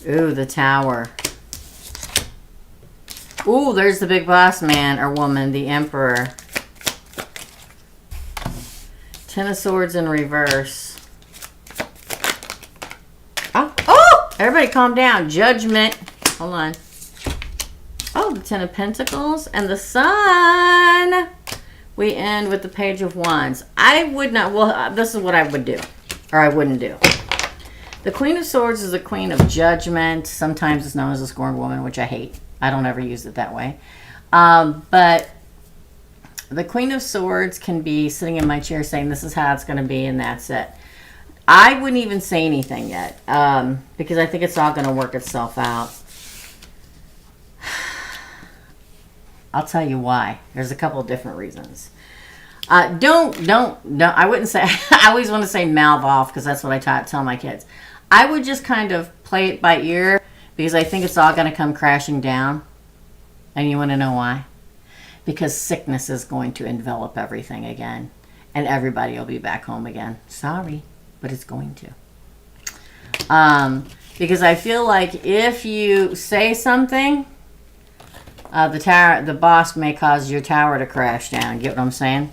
Speaker 1: Ooh, the Tower. Ooh, there's the big boss man or woman, the Emperor. Ten of Swords in reverse. Oh, everybody calm down. Judgment. Hold on. Oh, the Ten of Pentacles and the Sun. We end with the Page of Wands. I would not, well, this is what I would do, or I wouldn't do. The Queen of Swords is the Queen of Judgment. Sometimes it's known as a scorned woman, which I hate. I don't ever use it that way. But the Queen of Swords can be sitting in my chair saying, this is how it's going to be, and that's it. I wouldn't even say anything yet, because I think it's all going to work itself out. I'll tell you why. There's a couple of different reasons. Don't, I wouldn't say, I always want to say mouth off because that's what I tell my kids. I would just kind of play it by ear because I think it's all going to come crashing down. And you want to know why? Because sickness is going to envelop everything again. And everybody will be back home again. Sorry, but it's going to. Because I feel like if you say something, the boss may cause your tower to crash down. Get what I'm saying?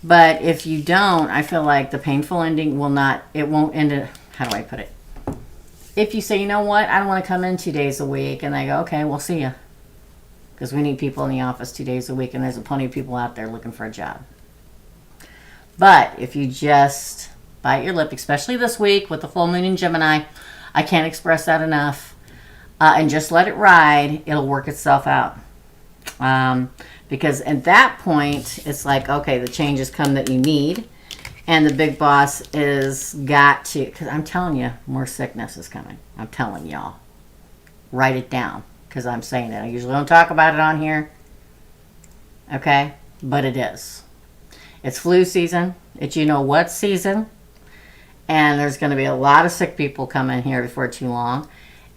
Speaker 1: But if you don't, I feel like the painful ending will not, it won't end it. How do I put it? If you say, you know what, I don't want to come in 2 days a week, and they go, okay, we'll see you. Because we need people in the office 2 days a week, and there's plenty of people out there looking for a job. But if you just bite your lip, especially this week with the full moon in Gemini, I can't express that enough, and just let it ride, it'll work itself out. Because at that point, it's like, okay, the changes come that you need. And the big boss is got to, because I'm telling you, more sickness is coming. I'm telling y'all. Write it down, because I'm saying it. I usually don't talk about it on here. Okay? But it is. It's flu season. It's you know what season. And there's going to be a lot of sick people coming here before too long.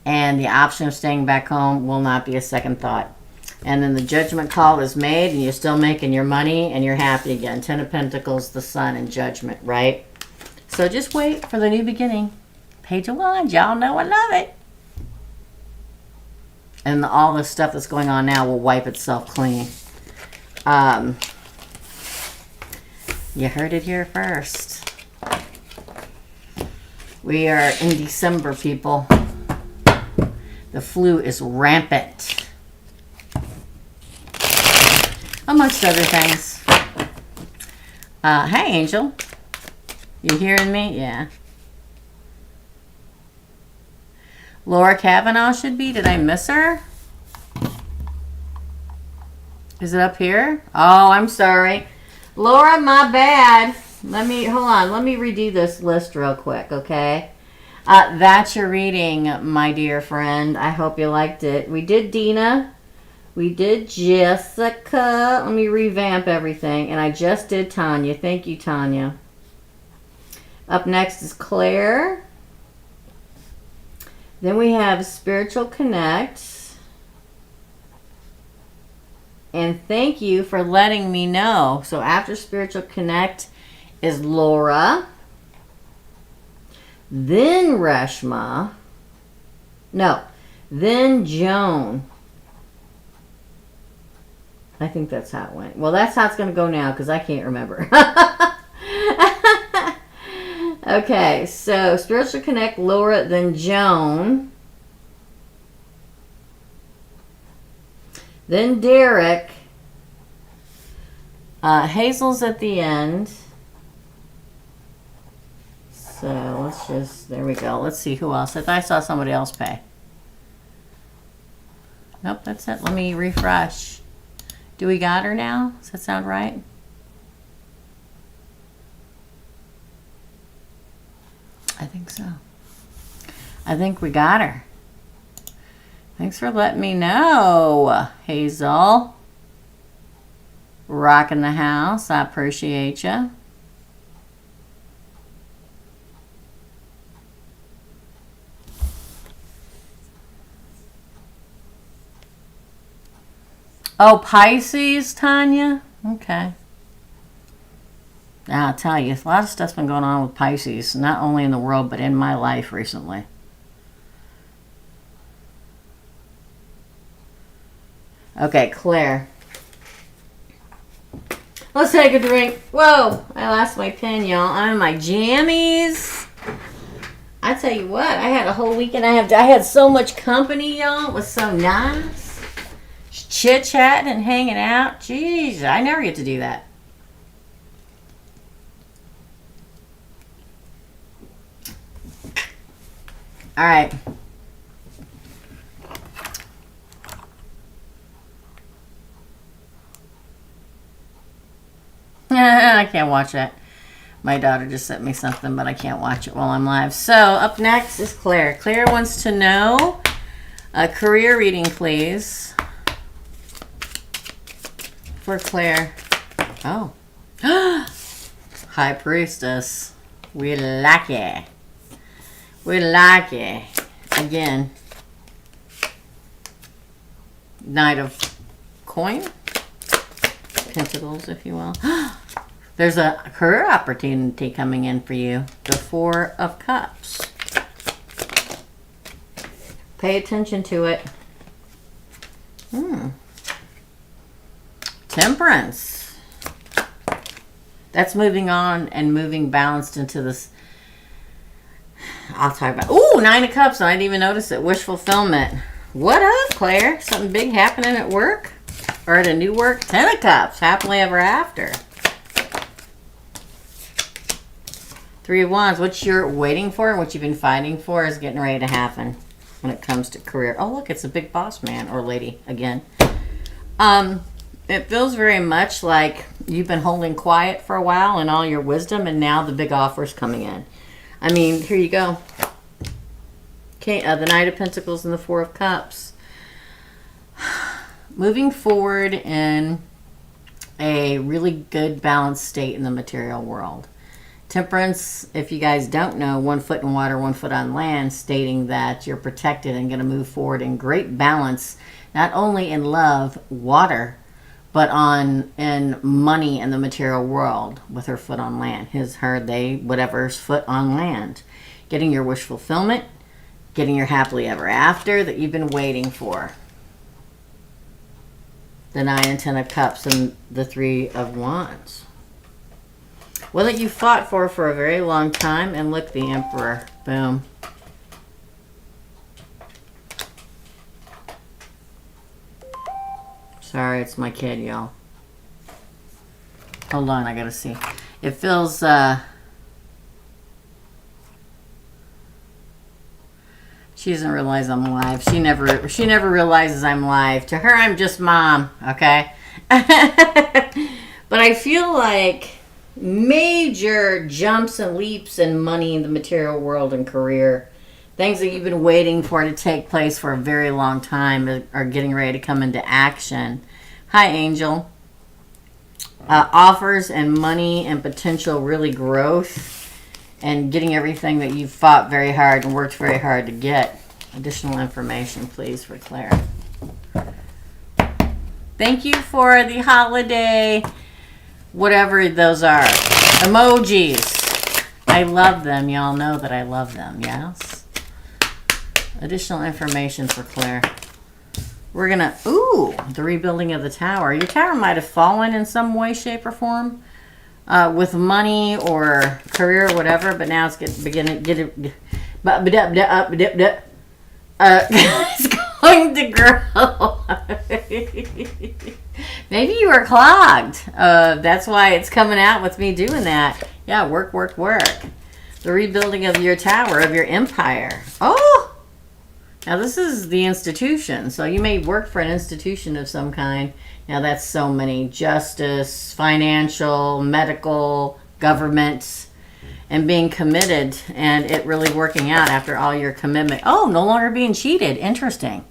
Speaker 1: And the option of staying back home will not be a second thought. And then the judgment call is made, and you're still making your money, and you're happy again. Ten of Pentacles, the Sun, and Judgment, right? So just wait for the new beginning. Page of Wands, y'all know I love it. And all the stuff that's going on now will wipe itself clean. You heard it here first. We are in December, people. The flu is rampant. Amongst other things. Hey, Angel. You hearing me? Yeah. Laura Kavanaugh should be. Did I miss her? Is it up here? Oh, I'm sorry. Laura, my bad. Hold on. Let me redo this list real quick, okay? That's your reading, my dear friend. I hope you liked it. We did Dina. We did Jessica. Let me revamp everything. And I just did Tanya. Thank you, Tanya. Up next is Claire. Then we have Spiritual Connect. And thank you for letting me know. So after Spiritual Connect is Laura. Then Reshma. No. Then Joan. I think that's how it went. Well, that's how it's going to go now because I can't remember. Okay, so Spiritual Connect, Laura, then Joan. Then Derek. Hazel's at the end. So let's just, there we go. Let's see who else. I thought I saw somebody else pay. Nope, that's it. Let me refresh. Do we got her now? Does that sound right? I think so. I think we got her. Thanks for letting me know, Hazel. Rocking the house. I appreciate you. Oh, Pisces, Tanya? Okay. I'll tell you, a lot of stuff's been going on with Pisces, not only in the world, but in my life recently. Okay, Claire. Let's take a drink. Whoa, I lost my pen, y'all. I'm in my jammies. I tell you what, I had a whole weekend. I had so much company, y'all. It was so nice. Chit-chatting and hanging out. Jeez, I never get to do that. All right. I can't watch that. My daughter just sent me something, but I can't watch it while I'm live. So up next is Claire. Claire wants to know a career reading, please. For Claire. Oh. High Priestess. We like it. We like it. Again. Knight of Coin. Pentacles, if you will. There's a career opportunity coming in for you. The Four of Cups. Pay attention to it. Temperance. That's moving on and moving balanced into this. I'll talk about. Ooh, Nine of Cups. I didn't even notice it. Wish fulfillment. What up, Claire? Something big happening at work? Or at a new work? Ten of Cups. Happily ever after. Three of Wands. What you're waiting for and what you've been fighting for is getting ready to happen when it comes to career. Oh, look, it's a big boss man or lady again. It feels very much like you've been holding quiet for a while in all your wisdom, and now the big offer's coming in. I mean, here you go. Okay, the Knight of Pentacles and the Four of Cups. Moving forward in a really good balanced state in the material world. Temperance, if you guys don't know, 1 foot in water, 1 foot on land, stating that you're protected and going to move forward in great balance, not only in love, water, but in money and the material world with her foot on land. His, her, they, whatever's foot on land. Getting your wish fulfillment, getting your happily ever after that you've been waiting for. The 9 and 10 of Cups and the 3 of Wands. Well, that you fought for a very long time, and look, the Emperor. Boom. Sorry, it's my kid, y'all. Hold on, I gotta see. It feels, she doesn't realize I'm live. She never realizes I'm live. To her, I'm just mom, okay? But I feel like major jumps and leaps in money in the material world and career. Things that you've been waiting for to take place for a very long time are getting ready to come into action. Hi, Angel. Offers and money and potential really growth and getting everything that you've fought very hard and worked very hard to get. Additional information, please, for Claire. Thank you for the holiday, whatever those are. Emojis. I love them. Y'all know that I love them, yes? Additional information for Claire. We're going to, ooh, the rebuilding of the tower. Your tower might have fallen in some way, shape, or form with money or career or whatever, but now it's beginning to get it's going to grow. Maybe you were clogged. That's why it's coming out with me doing that. Yeah, work, work, work. The rebuilding of your tower, of your empire. Oh! Now this is the institution. So you may work for an institution of some kind. Now that's so many. Justice, financial, medical, government, and being committed and it really working out after all your commitment. Oh, no longer being cheated. Interesting.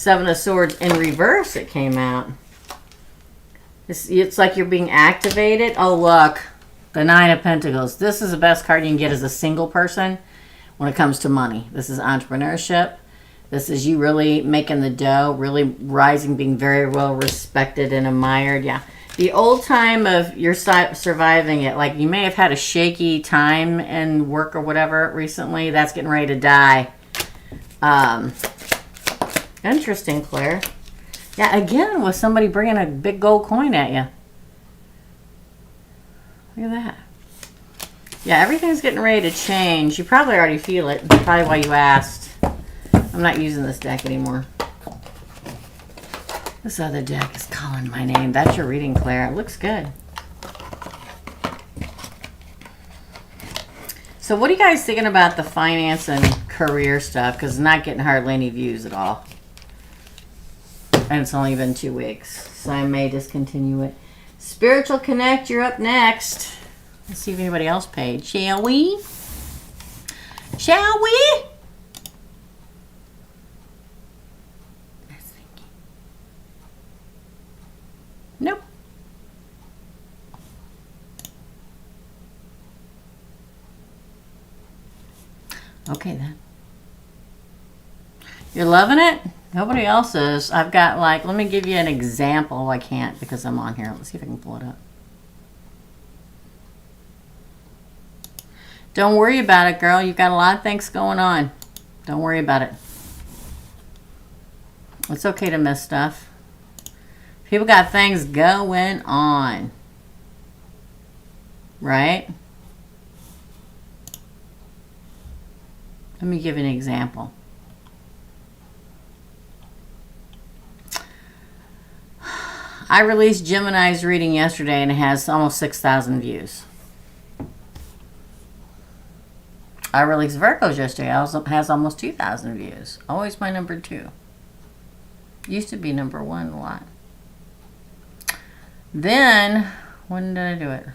Speaker 1: Seven of Swords in reverse it came out. It's like you're being activated. Oh, look. The Nine of Pentacles. This is the best card you can get as a single person when it comes to money. This is entrepreneurship. This is you really making the dough, really rising, being very well respected and admired. Yeah. The old time of you're surviving it. Like you may have had a shaky time in work or whatever recently. That's getting ready to die. Interesting, Claire. Yeah, again, with somebody bringing a big gold coin at you. Look at that. Yeah, everything's getting ready to change. You probably already feel it. That's probably why you asked. I'm not using this deck anymore. This other deck is calling my name. That's your reading, Claire. It looks good. So what are you guys thinking about the finance and career stuff? Because it's not getting hardly any views at all. And it's only been 2 weeks. So I may discontinue it. Spiritual Connect, you're up next. Let's see if anybody else paid. Shall we? Shall we? Nope. Okay then. You're loving it? Nobody else is. I've got like, let me give you an example. I can't because I'm on here. Let's see if I can pull it up. Don't worry about it, girl. You've got a lot of things going on. Don't worry about it. It's okay to miss stuff. People got things going on. Right? Let me give you an example. I released Gemini's reading yesterday and it has almost 6,000 views. I released Virgo's yesterday. It has almost 2,000 views. Always my number 2. Used to be number 1 a lot. Then, when did I do it?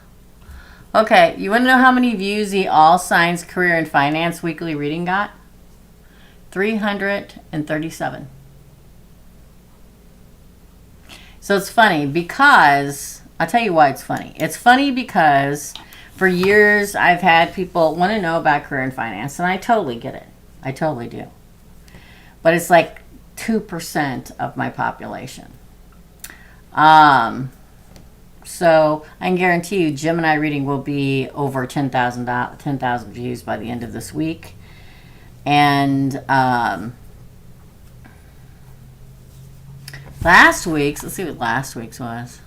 Speaker 1: Okay, you want to know how many views the All Signs Career and Finance Weekly Reading got? 337. So it's funny because, I'll tell you why it's funny. It's funny because for years I've had people want to know about career and finance, and I totally get it. I totally do. But it's like 2% of my population. So I can guarantee you Gemini reading will be over 10,000 views by the end of this week. And last week's, let's see what last week's was.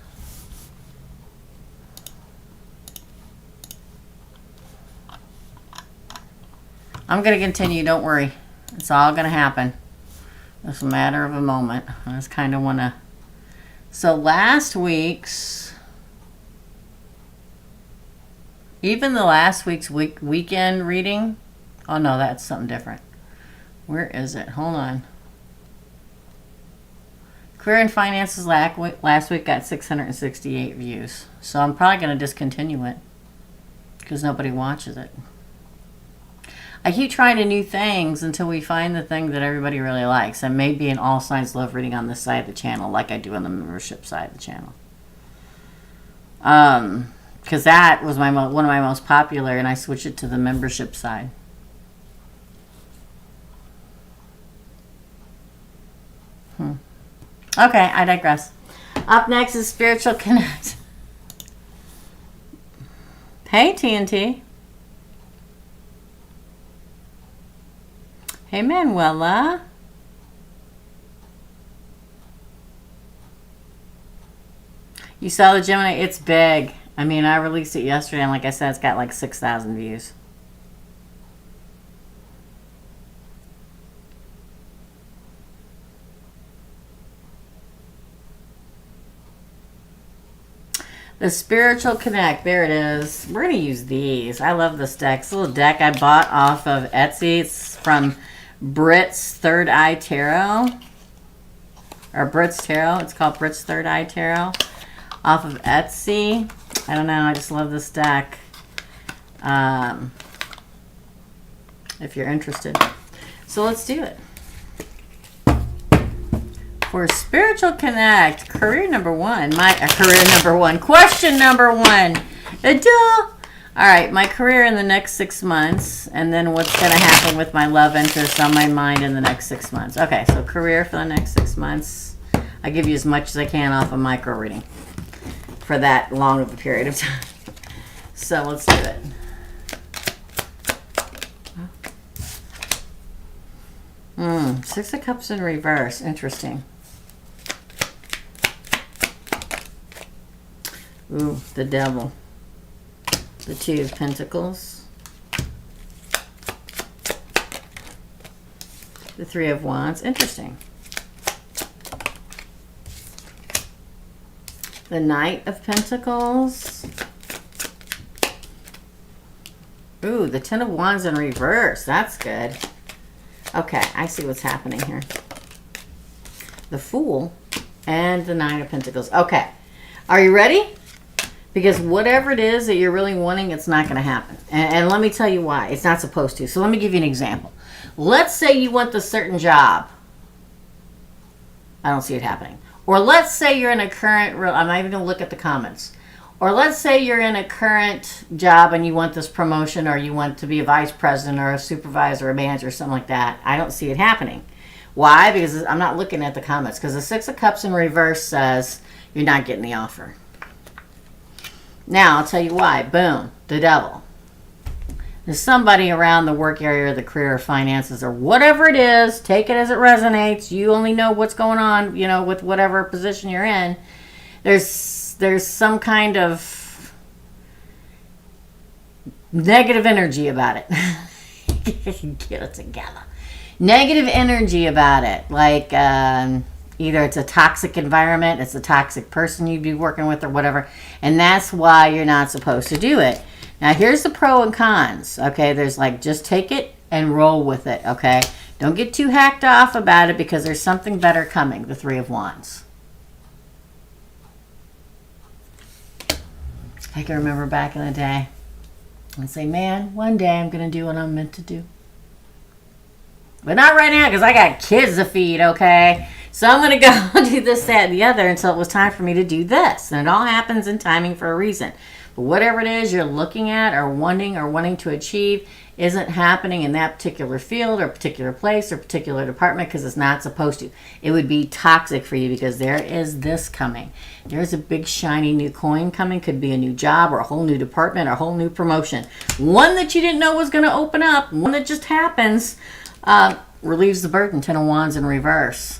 Speaker 1: I'm going to continue, don't worry. It's all going to happen. It's a matter of a moment. I just kind of want to. So last week's, even the last week's weekend reading. Oh no, that's something different. Where is it? Hold on. Career and Finances last week got 668 views. So I'm probably going to discontinue it because nobody watches it. I keep trying to new things until we find the thing that everybody really likes. And maybe an All Signs Love reading on this side of the channel like I do on the membership side of the channel. Because that was one of my most popular, and I switched it to the membership side. Okay, I digress. Up next is Spiritual Connect. Hey, TNT. Hey, Manuela. You saw the Gemini? It's big. I mean, I released it yesterday, and like I said, it's got like 6,000 views. The Spiritual Connect. There it is. We're going to use these. I love this deck. It's a little deck I bought off of Etsy. It's from Brit's Third Eye Tarot. Or Brit's Tarot. It's called Brit's Third Eye Tarot. Off of Etsy. I don't know. I just love this deck. If you're interested. So let's do it. For spiritual connect, career number one. Career number one. Question number one. Duh. All right, my career in the next 6 months, and then what's going to happen with my love interest on my mind in the next 6 months. Okay, so career for the next 6 months. I give you as much as I can off a micro reading for that long of a period of time. So let's do it. 6 of Cups in reverse. Interesting. Ooh, the Devil. The 2 of Pentacles. The 3 of Wands. Interesting. The Knight of Pentacles. Ooh, the 10 of Wands in reverse. That's good. Okay, I see what's happening here. The Fool and the 9 of Pentacles. Okay. Are you ready? Because whatever it is that you're really wanting, it's not going to happen. And let me tell you why. It's not supposed to. So let me give you an example. Let's say you want this certain job. I don't see it happening. Or let's say you're in a current... I'm not even going to look at the comments. Or let's say you're in a current job and you want this promotion, or you want to be a vice president or a supervisor or a manager or something like that. I don't see it happening. Why? Because I'm not looking at the comments. Because the 6 of Cups in reverse says you're not getting the offer. Now, I'll tell you why. Boom. The Devil. There's somebody around the work area or the career or finances or whatever it is. Take it as it resonates. You only know what's going on, you know, with whatever position you're in. There's some kind of negative energy about it. Get it together. Negative energy about it. Like... either it's a toxic environment, it's a toxic person you'd be working with or whatever, and that's why you're not supposed to do it. Now, here's the pro and cons, okay? There's like, just take it and roll with it, okay? Don't get too hacked off about it because there's something better coming, the 3 of Wands. I can remember back in the day, I'd say, man, one day I'm going to do what I'm meant to do. But not right now because I got kids to feed, okay? So I'm going to go do this, that, and the other until it was time for me to do this. And it all happens in timing for a reason. But whatever it is you're looking at or wanting to achieve isn't happening in that particular field or particular place or particular department because it's not supposed to. It would be toxic for you because there is this coming. There's a big shiny new coin coming. Could be a new job or a whole new department or a whole new promotion. One that you didn't know was going to open up. One that just happens. Relieves the burden. 10 of Wands in reverse.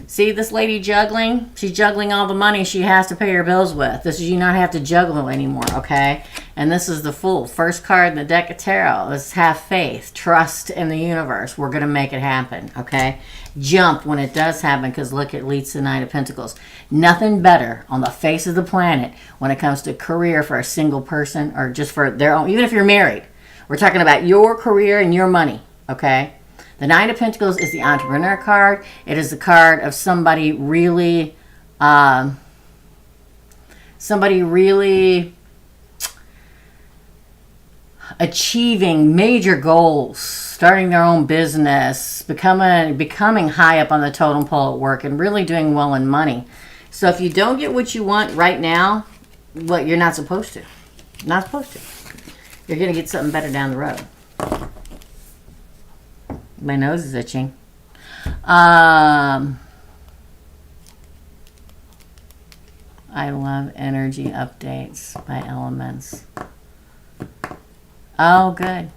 Speaker 1: See this lady juggling? She's juggling all the money she has to pay her bills with. This is you not have to juggle anymore, okay? And this is the Fool. First card in the deck of tarot. Let's have faith. Trust in the universe. We're going to make it happen, okay? Jump when it does happen because look, it leads to the 9 of Pentacles. Nothing better on the face of the planet when it comes to career for a single person or just for their own, even if you're married. We're talking about your career and your money, okay? The 9 of Pentacles is the entrepreneur card. It is the card of somebody really achieving major goals, starting their own business, becoming high up on the totem pole at work, and really doing well in money. So if you don't get what you want right now, you're not supposed to. Not supposed to. You're going to get something better down the road. My nose is itching. I love energy updates by elements. Oh, good.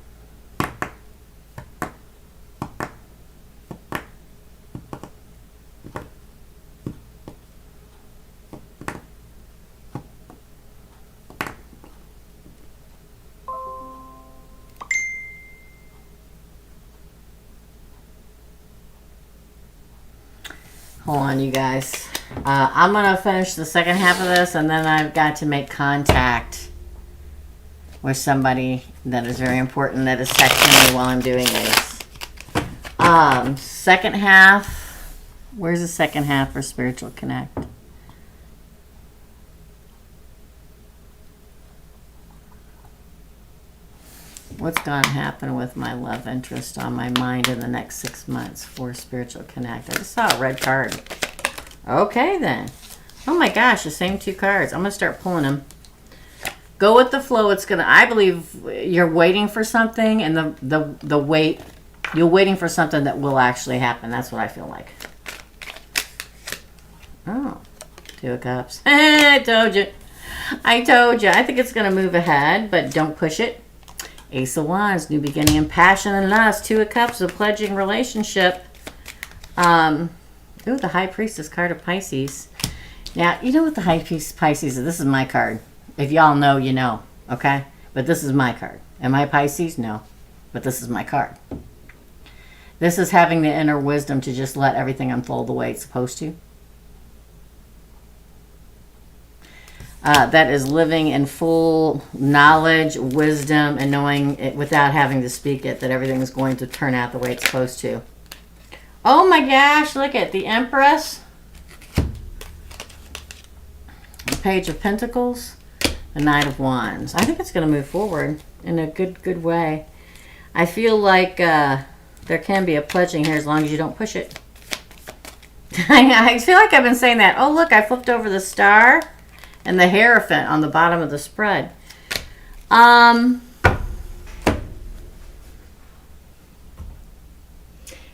Speaker 1: Hold on, you guys. I'm going to finish the second half of this, and then I've got to make contact with somebody that is very important that is texting me while I'm doing this. Second half. Where's the second half for Spiritual Connect? What's going to happen with my love interest on my mind in the next 6 months for Spiritual Connect? I just saw a red card. Okay, then. Oh my gosh, the same 2 cards. I'm going to start pulling them. Go with the flow. It's going to, I believe you're waiting for something, and the wait, you're waiting for something that will actually happen. That's what I feel like. Oh, 2 of Cups. I told you. I told you. I think it's going to move ahead, but don't push it. Ace of Wands, new beginning and passion and lust. 2 of Cups, a pledging relationship. Ooh, the High Priestess card of Pisces. Now, you know what the High Priestess Pisces is? This is my card. If y'all know, you know. Okay? But this is my card. Am I Pisces? No. But this is my card. This is having the inner wisdom to just let everything unfold the way it's supposed to. That is living in full knowledge, wisdom, and knowing it without having to speak it, that everything is going to turn out the way it's supposed to. Oh my gosh, look at the Empress. The Page of Pentacles. The Knight of Wands. I think it's going to move forward in a good way. I feel like there can be a pledging here as long as you don't push it. I feel like I've been saying that. Oh, look, I flipped over the Star and the Hierophant on the bottom of the spread.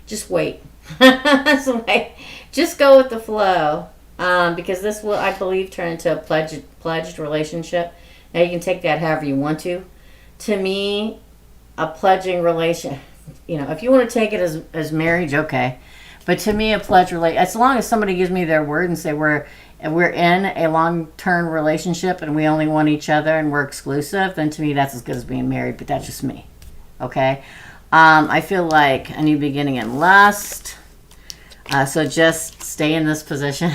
Speaker 1: Just wait. Just go with the flow. Because this will, I believe, turn into a pledged relationship. Now, you can take that however you want to. To me, a pledging relation, you know, if you want to take it as marriage, okay. But to me, a pledge relation, as long as somebody gives me their word and say we're in a long-term relationship and we only want each other and we're exclusive, then to me that's as good as being married. But that's just me, okay? I feel like a new beginning in lust. So just stay in this position,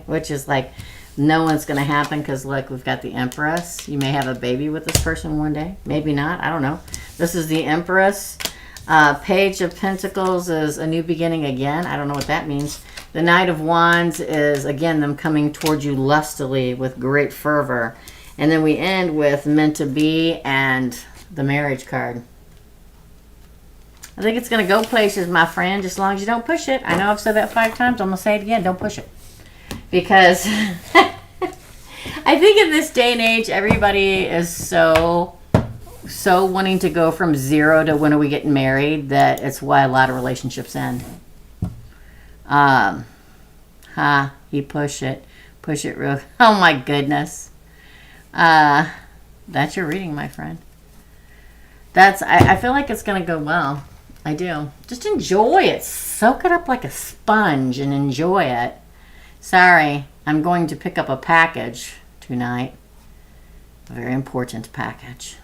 Speaker 1: which is like no one's going to happen because, look, we've got the Empress. You may have a baby with this person one day. Maybe not. I don't know. This is the Empress. Page of Pentacles is a new beginning again. I don't know what that means. The Knight of Wands is, again, them coming towards you lustily with great fervor. And then we end with meant to be and the marriage card. I think it's going to go places, my friend, just as long as you don't push it. I know I've said that 5 times. I'm going to say it again. Don't push it. Because I think in this day and age, everybody is so wanting to go from 0 to when are we getting married that it's why a lot of relationships end. You push it real. Oh my goodness. That's your reading, my friend. I feel like it's going to go well. I do. Just enjoy it. Soak it up like a sponge and enjoy it. Sorry, I'm going to pick up a package tonight. A very important package.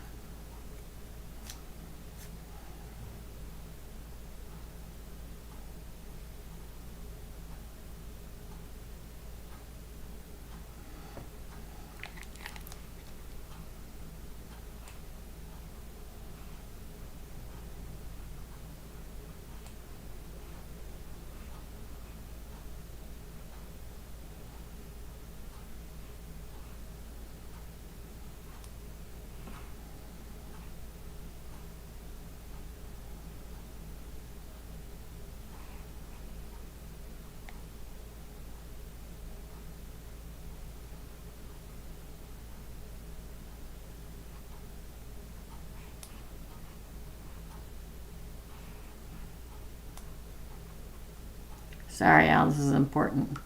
Speaker 1: Sorry, Al, this is important.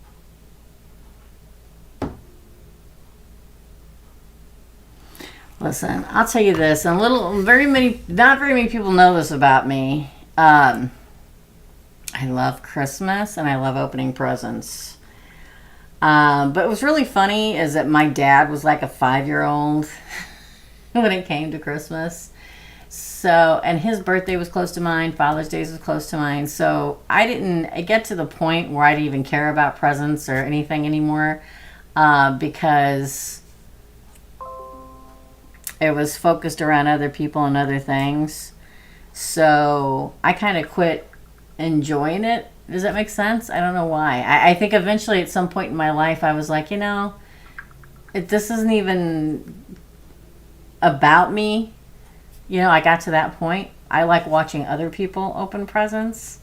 Speaker 1: Listen, I'll tell you this, and not very many people know this about me. I love Christmas and I love opening presents. But it was really funny is that my dad was like a 5-year-old when it came to Christmas. So, and his birthday was close to mine. Father's Day was close to mine. So I didn't get to the point where I didn't even care about presents or anything anymore because it was focused around other people and other things. So I kind of quit enjoying it. Does that make sense? I don't know why. I think eventually at some point in my life I was like, you know, this isn't even about me. You know, I got to that point. I like watching other people open presents.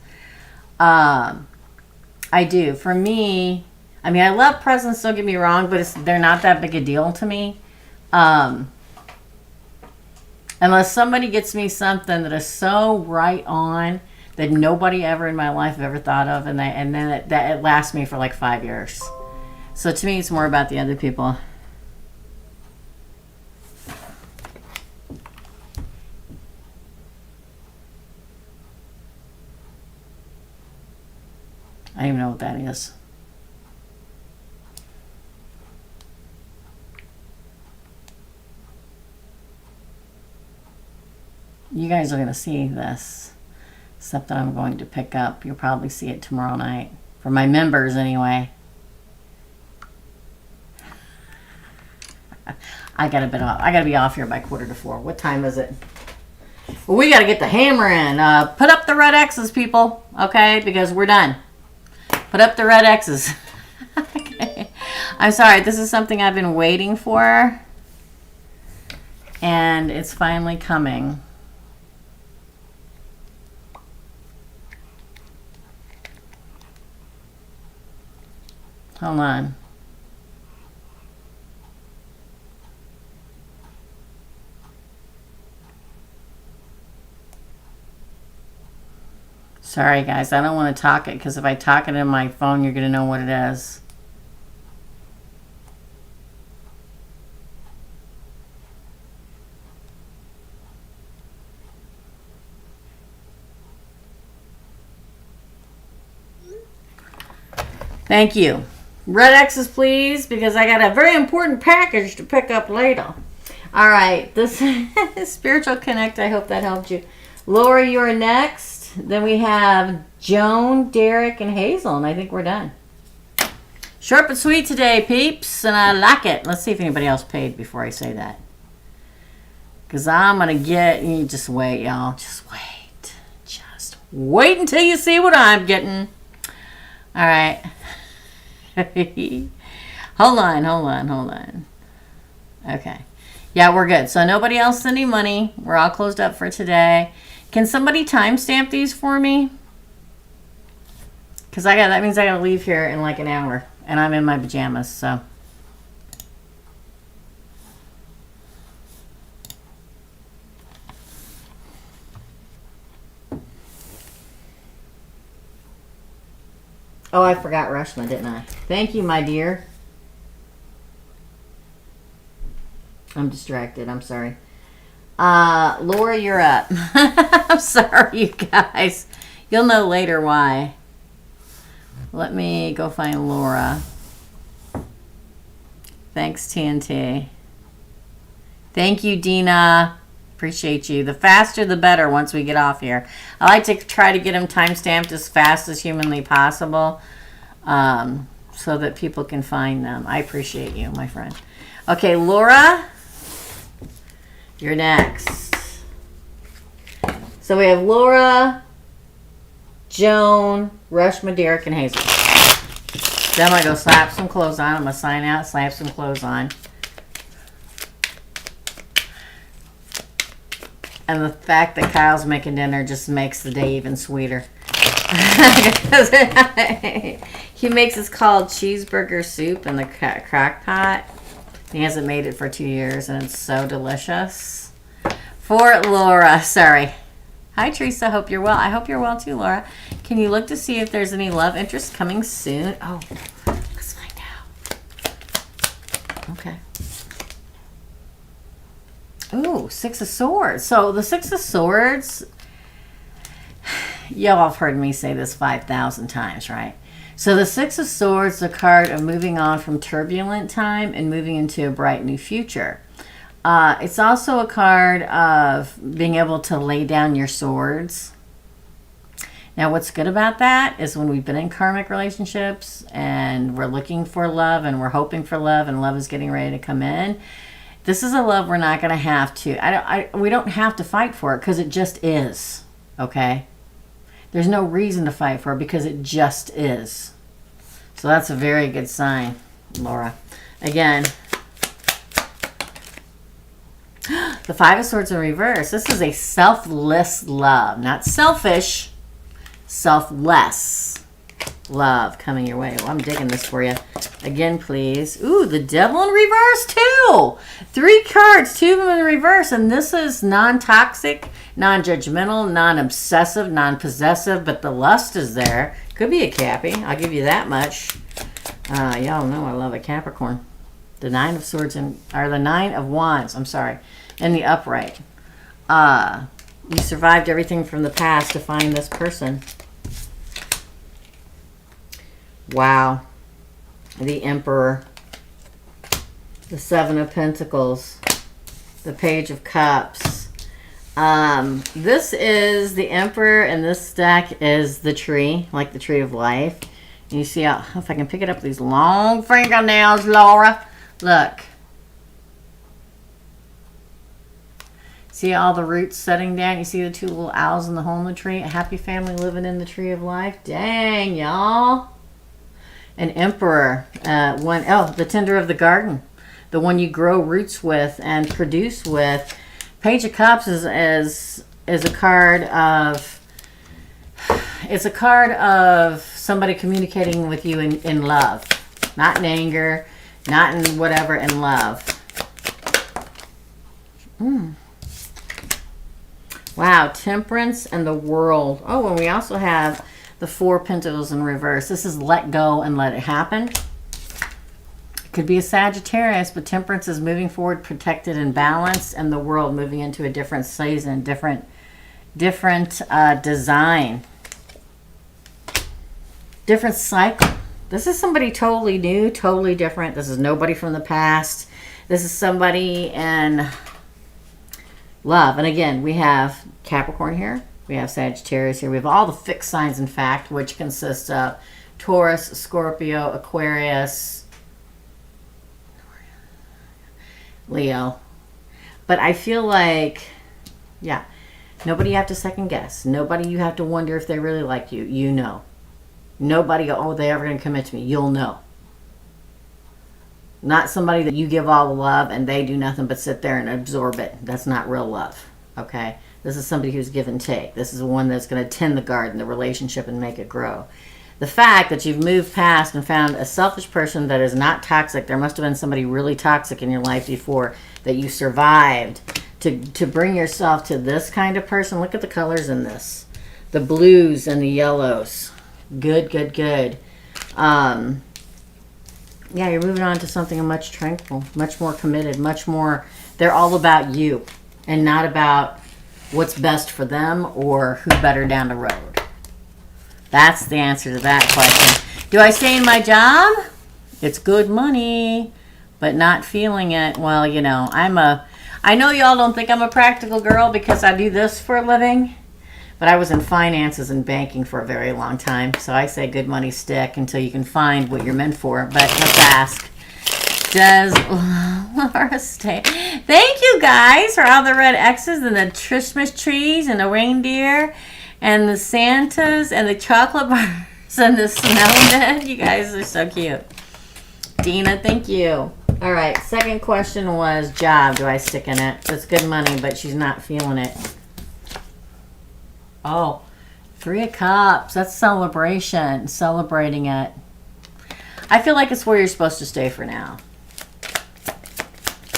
Speaker 1: I do. For me, I mean, I love presents, don't get me wrong, but they're not that big a deal to me. Unless somebody gets me something that is so right on that nobody ever in my life have ever thought of, and then it lasts me for like 5 years. So to me, it's more about the other people. I don't even know what that is. You guys are going to see this stuff that I'm going to pick up. You'll probably see it tomorrow night. For my members, anyway. I got to be off here by 3:45. What time is it? Well, we got to get the hammer in. Put up the red X's, people. Okay? Because we're done. Put up the red X's. Okay. I'm sorry. This is something I've been waiting for. And it's finally coming. Hold on. Sorry, guys. I don't want to talk it because if I talk it in my phone, you're going to know what it is. Thank you. Red X's, please, because I got a very important package to pick up later. All right. This Spiritual Connect, I hope that helped you. Laura, you're next. Then we have Joan, Derek, and Hazel, and I think we're done. Short but sweet today, peeps, and I like it. Let's see if anybody else paid before I say that. Because I'm going to get... You just wait, y'all. Just wait. Just wait until you see what I'm getting. All right. Hold on. Okay. Yeah, we're good. So nobody else sending money. We're all closed up for today. Can somebody timestamp these for me? Because that means I got to leave here in like an hour. And I'm in my pajamas, so. Oh, I forgot Rushma, didn't I? Thank you, my dear. I'm distracted. I'm sorry. Laura, you're up. I'm sorry, you guys. You'll know later why. Let me go find Laura. Thanks, TNT. Thank you, Dina. Appreciate you. The faster, the better once we get off here. I like to try to get them timestamped as fast as humanly possible so that people can find them. I appreciate you, my friend. Okay, Laura, you're next. So we have Laura, Joan, Rushma, Derek, and Hazel. Then I'm going to go slap some clothes on. I'm going to sign out, slap some clothes on. And the fact that Kyle's making dinner just makes the day even sweeter. He makes his called cheeseburger soup in the crock pot. He hasn't made it for 2 years, and it's so delicious. For Laura, sorry. Hi, Teresa. Hope you're well. I hope you're well too, Laura. Can you look to see if there's any love interest coming soon? Oh, let's find out. Okay. Ooh, Six of Swords. So the Six of Swords, y'all have heard me say this 5,000 times, right? So the Six of Swords is a card of moving on from turbulent time and moving into a bright new future. It's also a card of being able to lay down your swords. Now, what's good about that is when we've been in karmic relationships and we're looking for love and we're hoping for love and love is getting ready to come in, this is a love we're not going to have to. We don't have to fight for it because it just is. Okay? There's no reason to fight for it because it just is. So that's a very good sign, Laura. Again, the Five of Swords in reverse. This is a selfless love. Not selfish, selfless. love coming your way. Well, I'm digging this for you. Again, please. Ooh, the devil in reverse, too. 3 cards, 2 of them in reverse. And this is non-toxic, non-judgmental, non-obsessive, non-possessive. But the lust is there. Could be a Cappy. I'll give you that much. Y'all know I love a Capricorn. The 9 of Swords, or the 9 of Wands, I'm sorry, in the upright. You survived everything from the past to find this person. Wow. The Emperor. The 7 of Pentacles. The Page of Cups. This is the Emperor, and this deck is the tree, like the tree of life. And you see how, if I can pick it up with these long fingernails, Laura. Look. See all the roots setting down? You see the 2 little owls in the hole in the tree? A happy family living in the tree of life? Dang, y'all. An Emperor. The tender of the garden. The one you grow roots with and produce with. Page of Cups is a card of... It's a card of somebody communicating with you in love. Not in anger. Not in whatever, in love. Wow, Temperance and the World. Oh, and we also have the 4 Pentacles in reverse. This is let go and let it happen. It could be a Sagittarius, but Temperance is moving forward, protected and balanced, and the World moving into a different season, different design, different cycle. This is somebody totally new, totally different. This is nobody from the past. This is somebody in love. And again, we have Capricorn here. We have Sagittarius here. We have all the fixed signs, in fact, which consists of Taurus, Scorpio, Aquarius, Leo. But I feel like, yeah, nobody you have to second guess. Nobody you have to wonder if they really like you. You know. Nobody, oh, they ever going to commit to me. You'll know. Not somebody that you give all the love and they do nothing but sit there and absorb it. That's not real love. Okay? This is somebody who's give and take. This is the one that's going to tend the garden, the relationship, and make it grow. The fact that you've moved past and found a selfish person that is not toxic, there must have been somebody really toxic in your life before that you survived to bring yourself to this kind of person. Look at the colors in this. The blues and the yellows. Good, good, good. Yeah, you're moving on to something much tranquil, much more committed, much more. They're all about you and not about what's best for them or who better down the road. That's the answer to that question. Do I stay in my job? It's good money, but not feeling it. Well, you know, I know y'all don't think I'm a practical girl because I do this for a living. But I was in finances and banking for a very long time. So I say good money stick until you can find what you're meant for. But let's ask. Does Laura stay? Thank you guys for all the red X's and the Christmas trees and the reindeer and the Santas and the chocolate bars and the snowmen. You guys are so cute. Dina, thank you. All right. Second question was job. Do I stick in it? It's good money, but she's not feeling it. Oh, 3 of Cups. That's celebration. Celebrating it. I feel like it's where you're supposed to stay for now.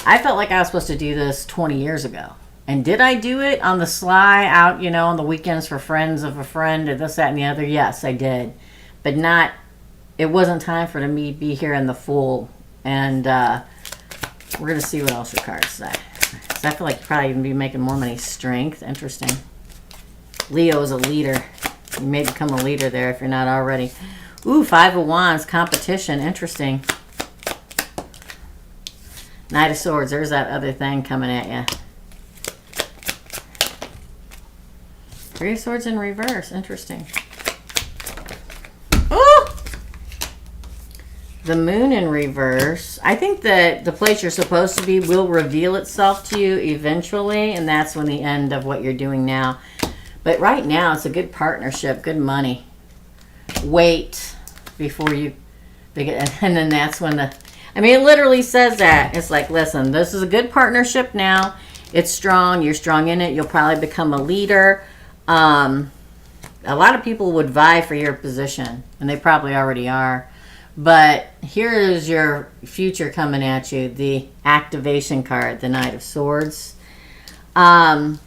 Speaker 1: I felt like I was supposed to do this 20 years ago. And did I do it on the sly out, you know, on the weekends for friends of a friend or this, that, and the other? Yes, I did. But not, it wasn't time for me to be here in the full. And we're going to see what else your cards say. So I feel like you're probably going to be making more money. Strength. Interesting. Leo is a leader. You may become a leader there if you're not already. Ooh, 5 of Wands. Competition. Interesting. Knight of Swords. There's that other thing coming at you. 3 of Swords in reverse. Interesting. Ooh! The Moon in reverse. I think that the place you're supposed to be will reveal itself to you eventually. And that's when the end of what you're doing now. But right now, it's a good partnership, good money. Wait before you begin. And then that's when the... I mean, it literally says that. It's like, listen, this is a good partnership now. It's strong. You're strong in it. You'll probably become a leader. a lot of people would vie for your position, and they probably already are. But here is your future coming at you, the activation card, the Knight of Swords. I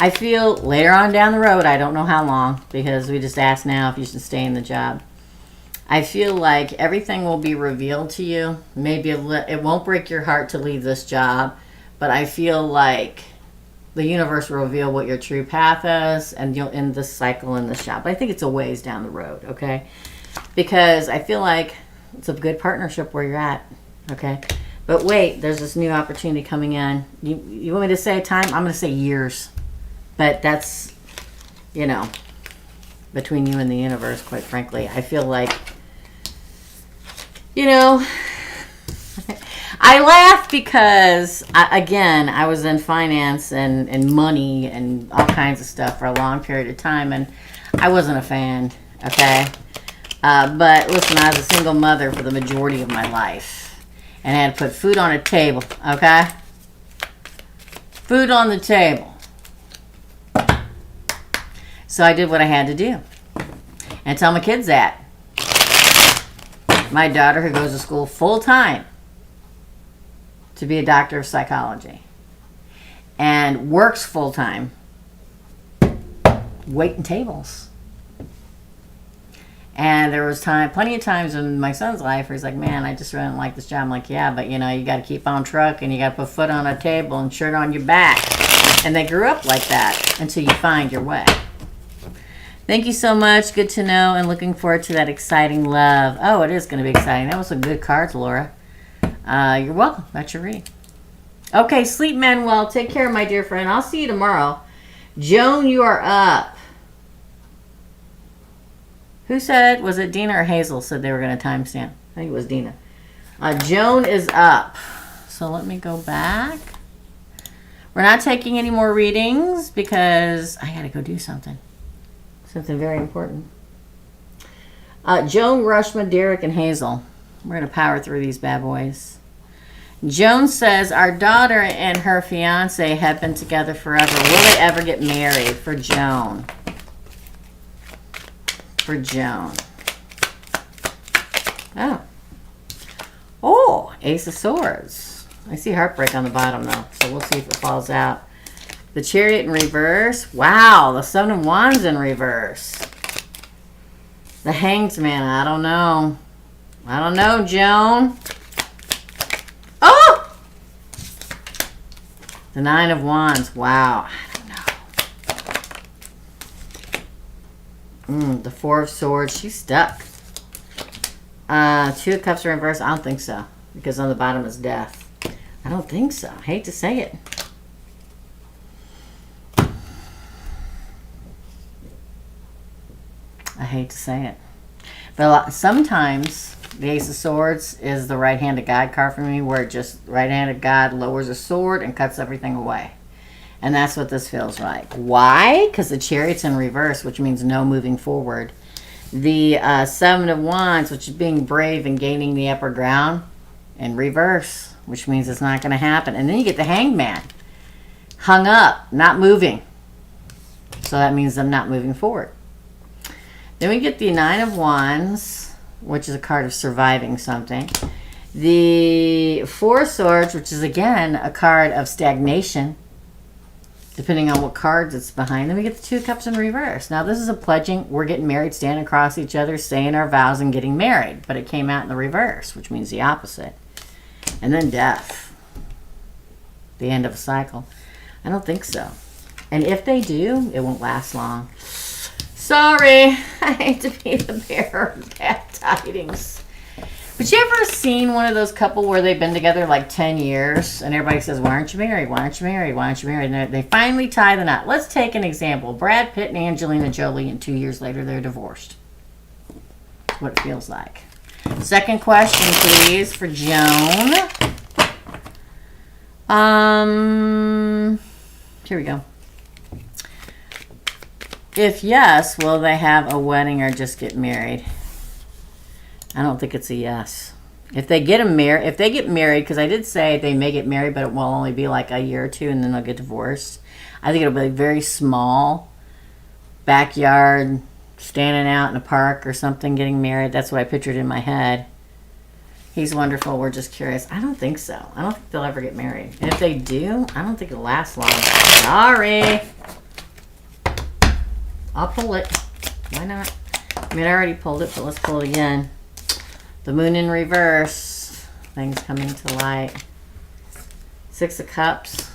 Speaker 1: feel later on down the road, I don't know how long, because we just asked now if you should stay in the job. I feel like everything will be revealed to you. Maybe it won't break your heart to leave this job, but I feel like the universe will reveal what your true path is, and you'll end this cycle in this job. But I think it's a ways down the road, okay? Because I feel like it's a good partnership where you're at, okay? But wait, there's this new opportunity coming in. You want me to say time? I'm going to say years. But that's, you know, between you and the universe, quite frankly. I feel like, you know, I laugh because, again, I was in finance and money and all kinds of stuff for a long period of time, and I wasn't a fan, okay? But listen, I was a single mother for the majority of my life, and I had to put food on a table, okay? Food on the table. So I did what I had to do. And tell my kids that. My daughter, who goes to school full-time to be a doctor of psychology and works full-time waiting tables. And there was plenty of times in my son's life where he's like, man, I just really don't like this job. I'm like, yeah, but you know, you got to keep on trucking, you got to put foot on a table and shirt on your back. And they grew up like that until you find your way. Thank you so much. Good to know, and looking forward to that exciting love. Oh, it is going to be exciting. That was some good cards, Laura. You're welcome. That's your reading. Okay, sleep, Manuel. Take care, my dear friend. I'll see you tomorrow. Joan, you are up. Who said, was it Dina or Hazel said they were going to timestamp? I think it was Dina. Joan is up. So let me go back. We're not taking any more readings because I got to go do something. Something very important. Joan, Rushma, Derek, and Hazel. We're going to power through these bad boys. Joan says, our daughter and her fiance have been together forever. Will they ever get married? For Joan. For Joan. Oh. Oh, Ace of Swords. I see heartbreak on the bottom, though. So we'll see if it falls out. The Chariot in reverse. Wow, the Seven of Wands in reverse. The Hanged Man. I don't know. I don't know, Joan. Oh! The Nine of Wands. Wow. I don't know. The Four of Swords. She's stuck. Two of Cups in reverse. I don't think so. Because on the bottom is Death. I don't think so. I hate to say it. I hate to say it. But sometimes the Ace of Swords is the right-handed God card for me, where just right-handed God lowers a sword and cuts everything away. And that's what this feels like. Why? Because the Chariot's in reverse, which means no moving forward. The Seven of Wands, which is being brave and gaining the upper ground, in reverse, which means it's not going to happen. And then you get the Hanged Man. Hung up, not moving. So that means I'm not moving forward. Then we get the Nine of Wands, which is a card of surviving something. The Four of Swords, which is, again, a card of stagnation, depending on what cards it's behind. Then we get the Two of Cups in reverse. Now, this is a pledging. We're getting married, standing across each other, saying our vows, and getting married. But it came out in the reverse, which means the opposite. And then Death. The end of a cycle. I don't think so. And if they do, it won't last long. Sorry, I hate to be the bearer of bad tidings. But you ever seen one of those couple where they've been together like 10 years and everybody says, why aren't you married? Why aren't you married? Why aren't you married? And they finally tie the knot. Let's take an example. Brad Pitt and Angelina Jolie, and 2 years later they're divorced. That's what it feels like. Second question, please, for Joan. Here we go. If yes, will they have a wedding or just get married? I don't think it's a yes, If they get married, because I did say they may get married, but it will only be like a year or two, and then they'll get divorced. I think it'll be very small, backyard, standing out in a park or something, getting married. That's what I pictured in my head. He's wonderful. We're just curious. I don't think so. I don't think they'll ever get married. And if they do, I don't think it'll last long. Sorry. I'll pull it. Why not? I mean, I already pulled it, but let's pull it again. The moon in reverse. Things coming to light. 6 of Cups.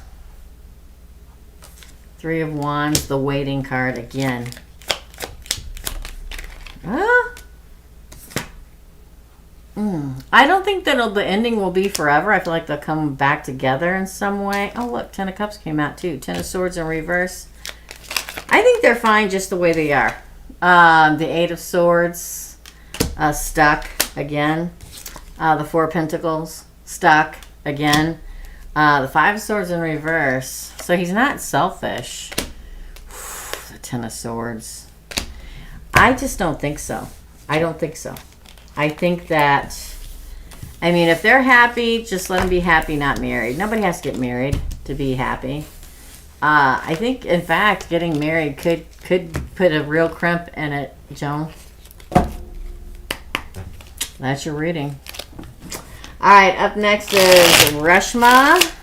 Speaker 1: 3 of Wands. The waiting card again. I don't think that the ending will be forever. I feel like they'll come back together in some way. Oh, look, 10 of Cups came out too. 10 of Swords in reverse. I think they're fine just the way they are. The 8 of Swords, stuck again. The 4 of Pentacles, stuck again. The 5 of Swords in reverse. So he's not selfish. The 10 of Swords. I just don't think so. I don't think so. I think that, I mean, if they're happy, just let them be happy, not married. Nobody has to get married to be happy. I think, in fact, getting married could put a real crimp in it, Joan. That's your reading. All right, up next is Reshma.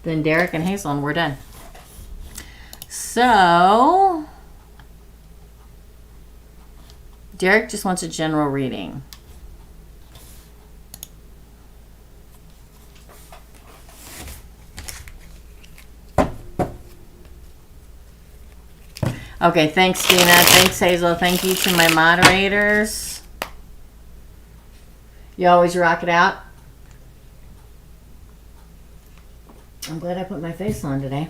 Speaker 1: Then Derek and Hazel, and we're done. So, Derek just wants a general reading. Okay, thanks, Tina. Thanks, Hazel. Thank you to my moderators. You always rock it out. I'm glad I put my face on today.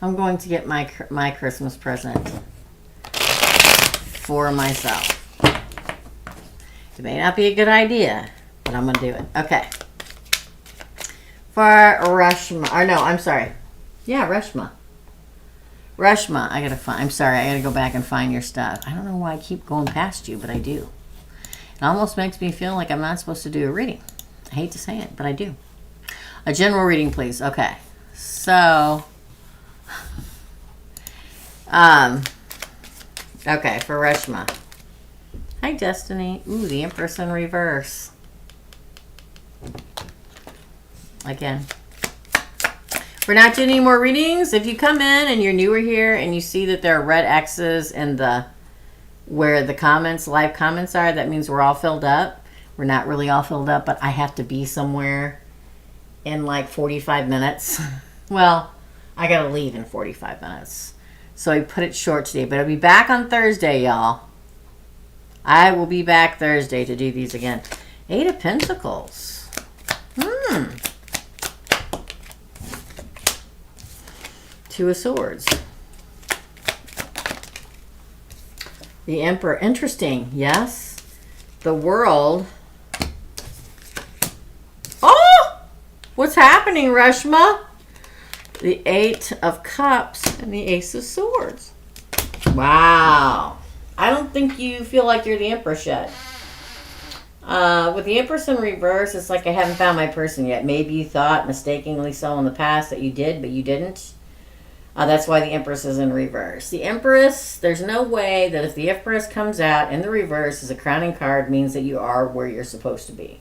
Speaker 1: I'm going to get my Christmas present for myself. It may not be a good idea, but I'm going to do it. Okay. For Reshma. Or no, I'm sorry. Yeah, Reshma. Reshma, I got to find. I'm sorry, I got to go back and find your stuff. I don't know why I keep going past you, but I do. It almost makes me feel like I'm not supposed to do a reading. I hate to say it, but I do. A general reading, please. Okay. So, okay, for Reshma. Hi, Destiny. Ooh, the Empress in reverse. Again. We're not doing any more readings. If you come in and you're newer here and you see that there are red X's in where the comments, live comments are, that means we're all filled up. We're not really all filled up, but I have to be somewhere in like 45 minutes. Well, I got to leave in 45 minutes. So I put it short today, but I'll be back on Thursday, y'all. I will be back Thursday to do these again. 8 of Pentacles. Two of Swords. The Emperor. Interesting. Yes. The World. Oh! What's happening, Reshma? The 8 of Cups and the Ace of Swords. Wow. I don't think you feel like you're the Empress yet. With the Empress in reverse, it's like I haven't found my person yet. Maybe you thought, mistakenly so in the past, that you did, but you didn't. That's why the Empress is in reverse. The Empress, there's no way that if the Empress comes out in the reverse as a crowning card means that you are where you're supposed to be.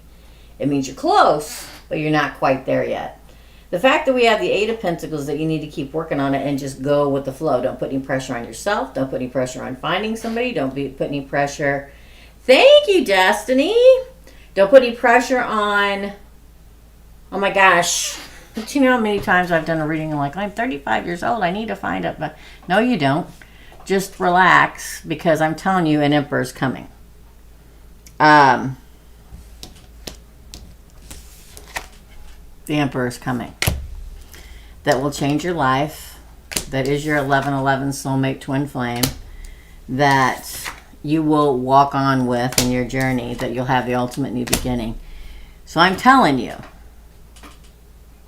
Speaker 1: It means you're close, but you're not quite there yet. The fact that we have the 8 of Pentacles, that you need to keep working on it and just go with the flow. Don't put any pressure on yourself. Don't put any pressure on finding somebody. Don't put any pressure. Thank you, Destiny. Don't put any pressure on, oh my gosh. Do you know how many times I've done a reading and like, I'm 35 years old, I need to find it. But no, you don't. Just relax, because I'm telling you, an Emperor's coming. The Emperor's coming. That will change your life. That is your 1111 soulmate twin flame. That you will walk on with in your journey. That you'll have the ultimate new beginning. So I'm telling you,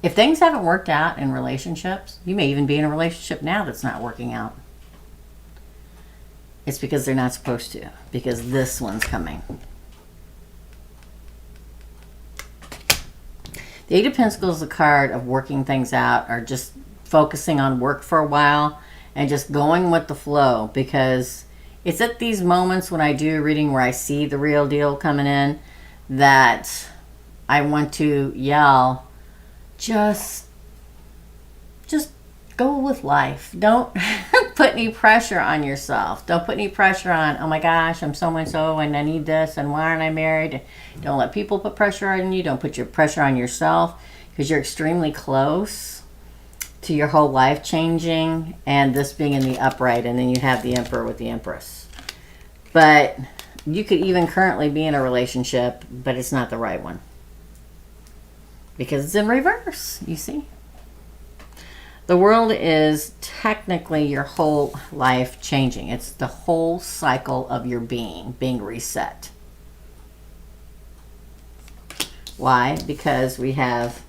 Speaker 1: If things haven't worked out in relationships, you may even be in a relationship now that's not working out. It's because they're not supposed to, because this one's coming. The Eight of Pentacles is a card of working things out, or just focusing on work for a while and just going with the flow, because it's at these moments when I do a reading where I see the real deal coming in that I want to yell, just go with life. Don't put any pressure on yourself. Don't put any pressure on, oh my gosh, I'm so-and-so and I need this and why aren't I married? Don't let people put pressure on you. Don't put your pressure on yourself, because you're extremely close to your whole life changing, and this being in the upright, and then you have the Emperor with the Empress. But you could even currently be in a relationship, but it's not the right one, because it's in reverse, you see. The world is technically your whole life changing. It's the whole cycle of your being reset. Why? Because we have,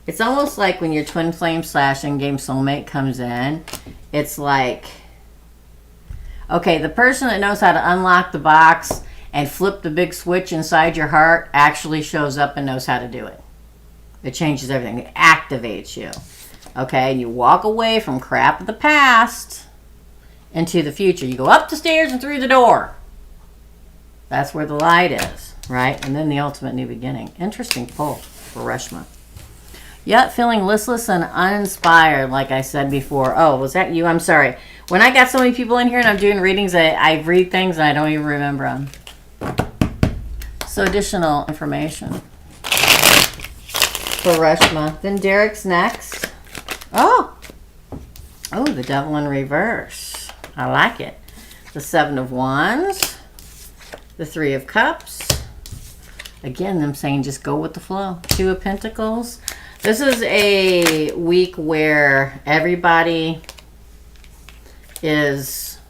Speaker 1: it's almost like when your twin flame / in-game soulmate comes in, it's like, okay, the person that knows how to unlock the box and flip the big switch inside your heart actually shows up and knows how to do it. It changes everything. It activates you. Okay, and you walk away from crap of the past into the future. You go up the stairs and through the door. That's where the light is, right? And then the ultimate new beginning. Interesting pull for Reshma. Yet feeling listless and uninspired, like I said before. Oh, was that you? I'm sorry. When I got so many people in here and I'm doing readings, I read things and I don't even remember them. So additional information for Reshma. Then Derek's next. Oh, the Devil in reverse. I like it. The Seven of Wands. The Three of Cups. Again, them saying just go with the flow. Two of Pentacles. This is a week where everybody is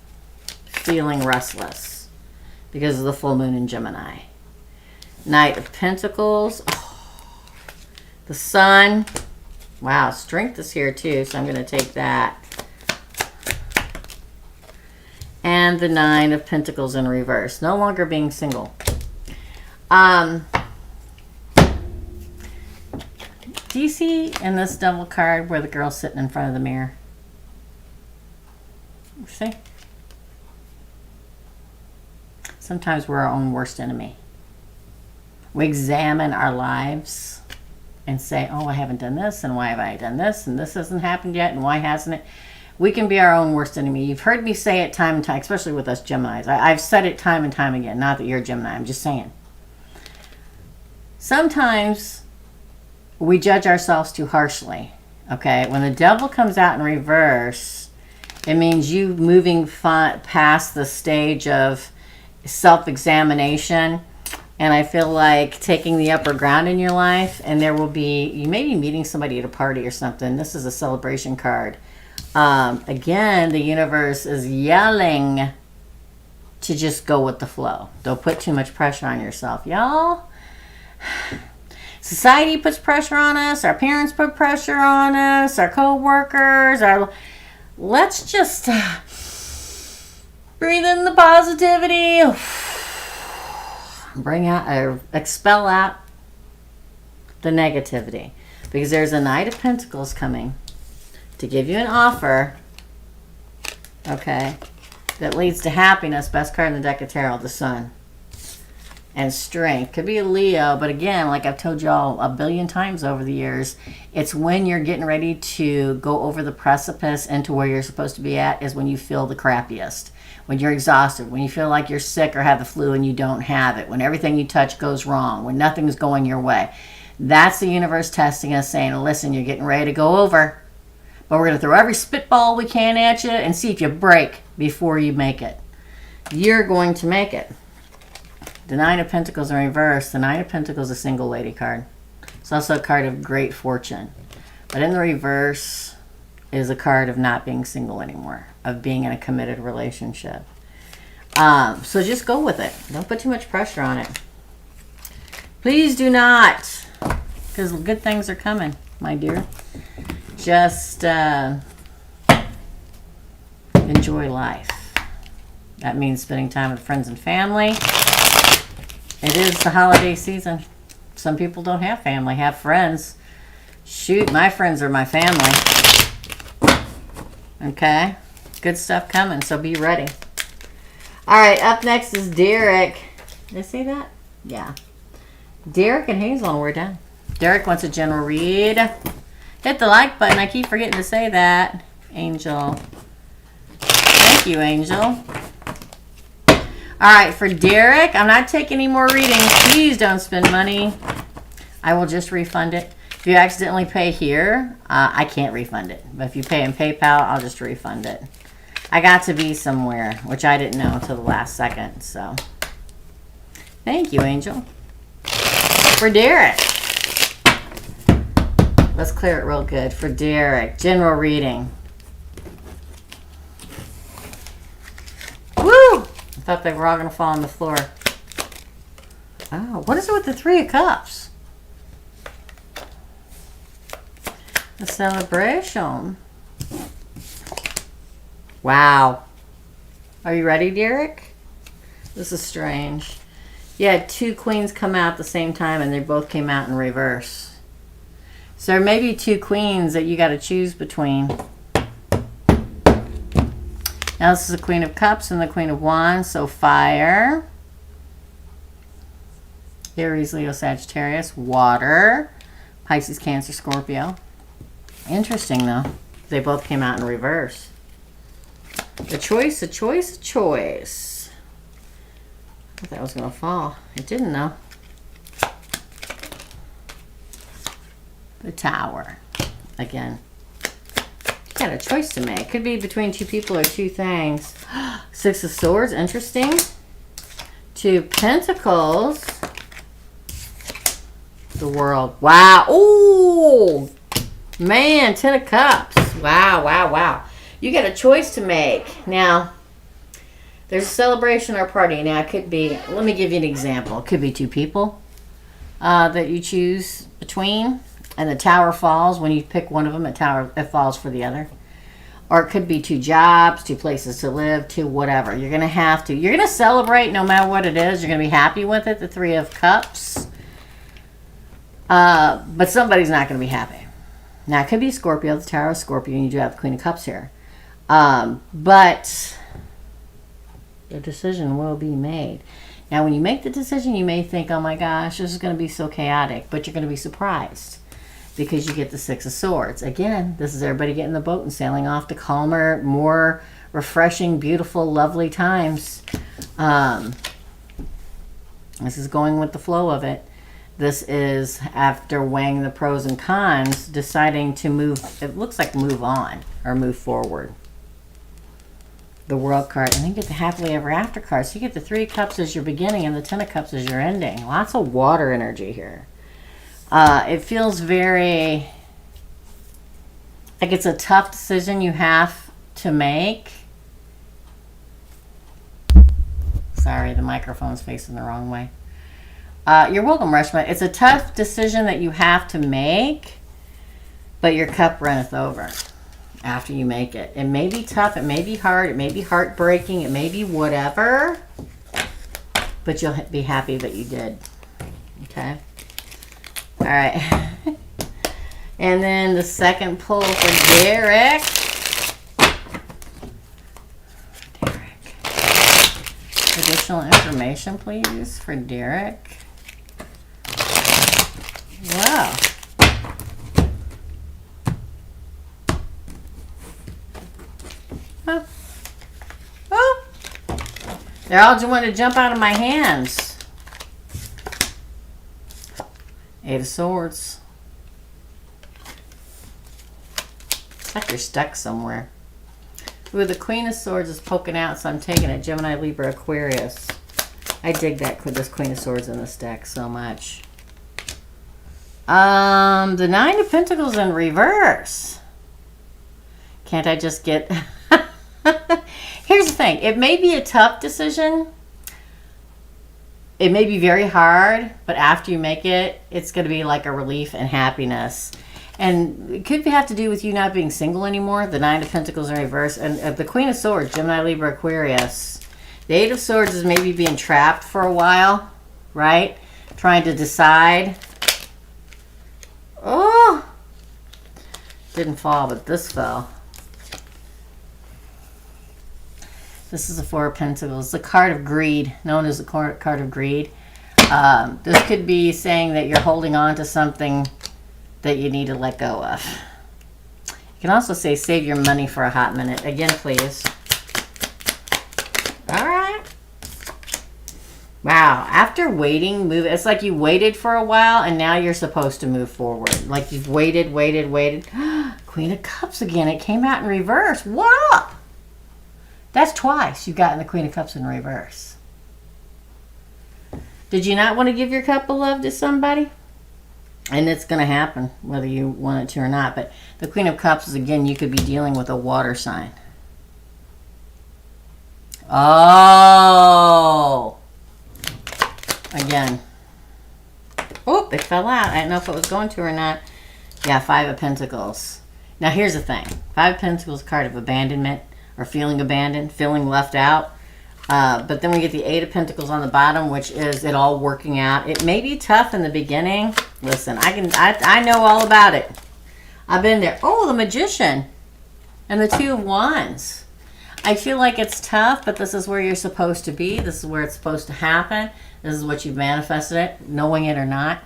Speaker 1: feeling restless because of the full moon in Gemini. Knight of Pentacles. Oh, the Sun. Wow, strength is here too, so I'm going to take that. And the Nine of Pentacles in reverse. No longer being single. Do you see in this double card where the girl's sitting in front of the mirror? See? Sometimes we're our own worst enemy. We examine our lives and say, oh, I haven't done this, and why have I done this, and this hasn't happened yet, and why hasn't it? We can be our own worst enemy. You've heard me say it time and time, especially with us Geminis. I've said it time and time again. Not that you're a Gemini, I'm just saying. Sometimes we judge ourselves too harshly, okay? When the Devil comes out in reverse, it means you moving past the stage of self-examination. And I feel like taking the upper ground in your life, and there will be, you may be meeting somebody at a party or something. This is a celebration card. Again, the universe is yelling to just go with the flow. Don't put too much pressure on yourself, y'all. Society puts pressure on us. Our parents put pressure on us. Our co-workers. Let's just breathe in the positivity. Bring out or expel out the negativity, because there's a Knight of Pentacles coming to give you an offer, okay, that leads to happiness. Best card in the deck of tarot, the Sun. And strength. Could be a Leo, but again, like I've told y'all a billion times over the years, it's when you're getting ready to go over the precipice into where you're supposed to be at is when you feel the crappiest. When you're exhausted, when you feel like you're sick or have the flu and you don't have it, when everything you touch goes wrong, when nothing's going your way. That's the universe testing us, saying, listen, you're getting ready to go over, but we're going to throw every spitball we can at you and see if you break before you make it. You're going to make it. The Nine of Pentacles in reverse. The Nine of Pentacles is a single lady card. It's also a card of great fortune. But in the reverse is a card of not being single anymore, of being in a committed relationship. So just go with it. Don't put too much pressure on it. Please do not, because good things are coming. my dear. Just enjoy life. That means spending time with friends and family. It is the holiday season. Some people don't have family, have friends. Shoot, my friends are my family. Okay? Good stuff coming, so be ready. All right, up next is Derek. Did I say that? Yeah. Derek and Hazel, we're done. Derek wants a general read. Hit the like button. I keep forgetting to say that. Angel. Thank you, Angel. All right, for Derek, I'm not taking any more readings. Please don't spend money. I will just refund it. If you accidentally pay here, I can't refund it. But if you pay in PayPal, I'll just refund it. I got to be somewhere, which I didn't know until the last second. So, thank you, Angel. For Derek. Let's clear it real good. For Derek, general reading. Woo! I thought they were all going to fall on the floor. Oh, what is it with the Three of Cups? A celebration. Wow. Are you ready, Derek? This is strange. You had two queens come out at the same time, and they both came out in reverse. So there may be two queens that you got to choose between. Now this is the Queen of Cups and the Queen of Wands, so fire. Aries, Leo, Sagittarius, water, Pisces, Cancer, Scorpio. Interesting though. They both came out in reverse. A choice, a choice, a choice. I thought that was going to fall. It didn't though. The Tower. Again. You got a choice to make. Could be between two people or two things. Six of Swords. Interesting. Two Pentacles. The World. Wow. Ooh. Man. 10 of Cups. Wow, wow, wow. You got a choice to make. Now, there's a celebration or party. Now, it could be, let me give you an example. It could be two people that you choose between. And the Tower falls. When you pick one of them, it falls for the other. Or it could be two jobs, two places to live, two whatever. You're going to have to. You're going to celebrate no matter what it is. You're going to be happy with it, the Three of Cups. But somebody's not going to be happy. Now, it could be Scorpio, the Tower of Scorpio, and you do have the Queen of Cups here. But the decision will be made. Now, when you make the decision, you may think, oh my gosh, this is going to be so chaotic. But you're going to be surprised. Because you get the Six of Swords. Again, this is everybody getting the boat and sailing off to calmer, more refreshing, beautiful, lovely times. This is going with the flow of it. This is after weighing the pros and cons, deciding to move, it looks like move on or move forward. The World card. And then you get the Happily Ever After card. So you get the Three of Cups as your beginning and the 10 of Cups as your ending. Lots of water energy here. It feels very like it's a tough decision you have to make. Sorry, the microphone's facing the wrong way. You're welcome, Rushma. It's a tough decision that you have to make, but your cup runneth over after you make it. It may be tough, it may be hard, it may be heartbreaking, it may be whatever, but you'll be happy that you did. Okay? All right. And then the second pull for Derek. Derek. Additional information, please, for Derek. Wow. Oh. Oh. They're all just want to jump out of my hands. Eight of Swords. It's like you're stuck somewhere. Ooh, the Queen of Swords is poking out, so I'm taking it. Gemini, Libra, Aquarius. I dig that this Queen of Swords in this deck so much. The Nine of Pentacles in reverse. Can't I just get... Here's the thing. It may be a tough decision. It may be very hard, but after you make it, it's going to be like a relief and happiness. And it could have to do with you not being single anymore. The Nine of Pentacles in reverse. And the Queen of Swords, Gemini, Libra, Aquarius. The Eight of Swords is maybe being trapped for a while, right? Trying to decide. Oh! Didn't fall, but this fell. This is the Four of Pentacles. The card of greed, known as the card of greed. This could be saying that you're holding on to something that you need to let go of. You can also say save your money for a hot minute. Again, please. All right. Wow. After waiting, move. It's like you waited for a while and now you're supposed to move forward. Like you've waited. Queen of Cups again. It came out in reverse. What up? That's twice you've gotten the Queen of Cups in reverse. Did you not want to give your cup of love to somebody? And it's going to happen, whether you want it to or not. But the Queen of Cups is, again, you could be dealing with a water sign. Oh! Again. Oh, it fell out. I don't know if it was going to or not. Yeah, Five of Pentacles. Now, here's the thing. Five of Pentacles, card of abandonment, or feeling abandoned, feeling left out. But then we get the Eight of Pentacles on the bottom, which is it all working out. It may be tough in the beginning. Listen, I know all about it. I've been there. Oh, the Magician and the Two of Wands. I feel like it's tough, but this is where you're supposed to be. This is where it's supposed to happen. This is what you've manifested it, knowing it or not.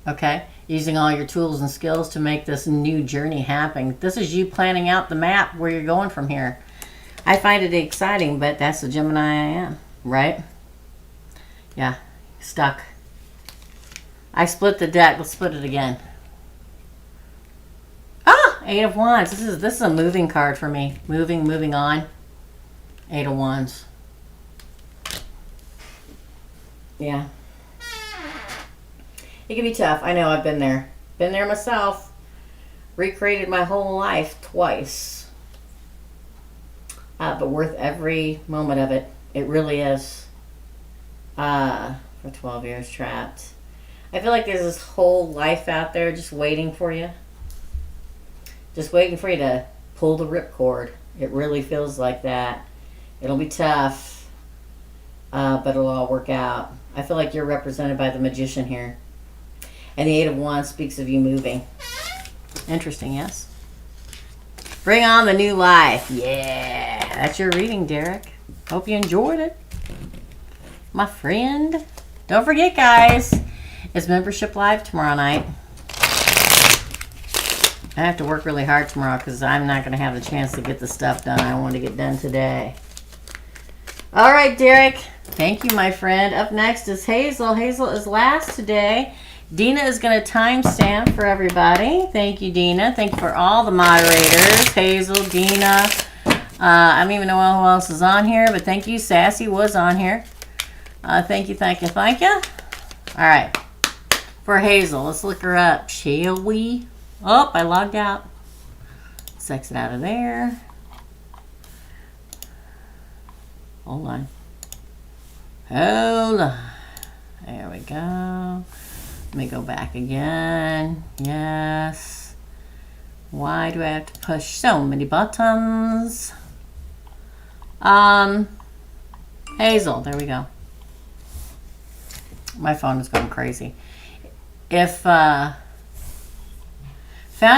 Speaker 1: Okay? Using all your tools and skills to make this new journey happen. This is you planning out the map where you're going from here. I find it exciting, but that's the Gemini I am, right? Yeah, stuck. I split the deck. Let's split it again. Ah, Eight of Wands. This is a moving card for me. Moving on. Eight of Wands. Yeah. It can be tough. I know, I've been there. Been there myself. Recreated my whole life twice. But worth every moment of it. It really is. For 12 years trapped. I feel like there's this whole life out there just waiting for you. Just waiting for you to pull the ripcord. It really feels like that. It'll be tough. But it'll all work out. I feel like you're represented by the Magician here. And the Eight of Wands speaks of you moving. Interesting, yes? Bring on the new life. Yeah. That's your reading, Derek. Hope you enjoyed it. My friend. Don't forget, guys. It's membership live tomorrow night. I have to work really hard tomorrow because I'm not going to have the chance to get the stuff done I want to get done today. All right, Derek. Thank you, my friend. Up next is Hazel. Hazel is last today. Dina is going to timestamp for everybody. Thank you, Dina. Thank you for all the moderators. Hazel, Dina. I don't even know who else is on here, but thank you. Sassy was on here. Thank you. All right. For Hazel, let's look her up, shall we? Oh, I logged out. Let's exit out of there. Hold on. There we go. Let me go back again. Yes. Why do I have to push so many buttons? Hazel, there we go. My phone is going crazy. Found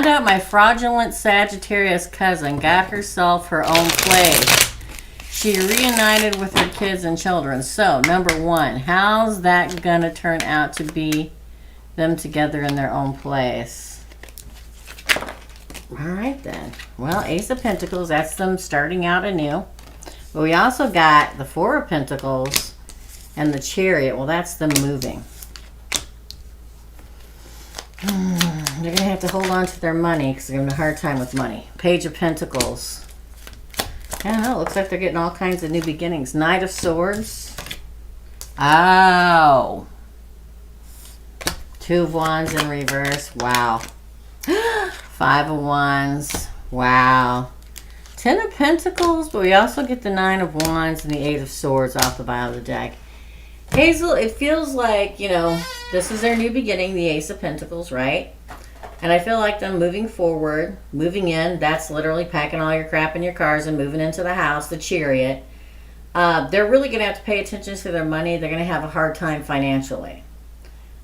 Speaker 1: out my fraudulent Sagittarius cousin got herself her own place. She reunited with her kids and children. So, number one, how's that gonna turn out to be them together in their own place? All right, then. Well, Ace of Pentacles, that's them starting out anew. But we also got the Four of Pentacles and the Chariot. Well, that's them moving. They're going to have to hold on to their money because they're having a hard time with money. Page of Pentacles. I don't know. It looks like they're getting all kinds of new beginnings. Knight of Swords. Oh. Two of Wands in reverse. Wow. Five of Wands. Wow. Ten of Pentacles. But we also get the Nine of Wands and the Eight of Swords off the bottom of the deck. Hazel, it feels like, you know, this is their new beginning, the Ace of Pentacles, right? And I feel like them moving forward, moving in, that's literally packing all your crap in your cars and moving into the house, the chariot. They're really going to have to pay attention to their money. They're going to have a hard time financially.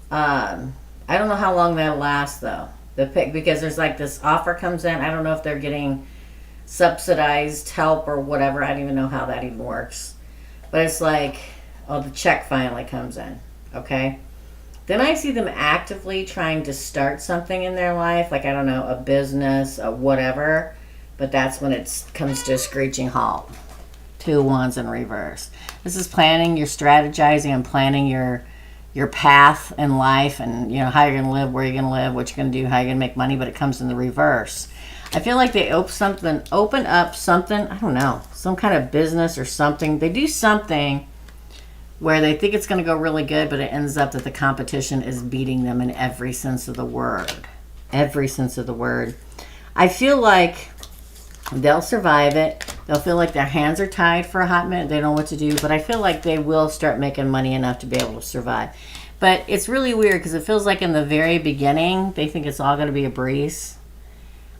Speaker 1: I don't know how long that'll last, though. Because there's like this offer comes in. I don't know if they're getting subsidized help or whatever. I don't even know how that even works. But it's like, oh, the check finally comes in. Okay? Then I see them actively trying to start something in their life. Like, I don't know, a business, a whatever. But that's when it comes to a screeching halt. 2 wands in reverse. This is planning, you're strategizing and planning your path in life, and you know how you're going to live, where you're going to live, what you're going to do, how you're going to make money, but it comes in the reverse. I feel like they open up something, I don't know, some kind of business or something. They do something where they think it's going to go really good, but it ends up that the competition is beating them in every sense of the word. Every sense of the word. I feel like they'll survive it. They'll feel like their hands are tied for a hot minute. They don't know what to do. But I feel like they will start making money enough to be able to survive. But it's really weird because it feels like in the very beginning, they think it's all going to be a breeze.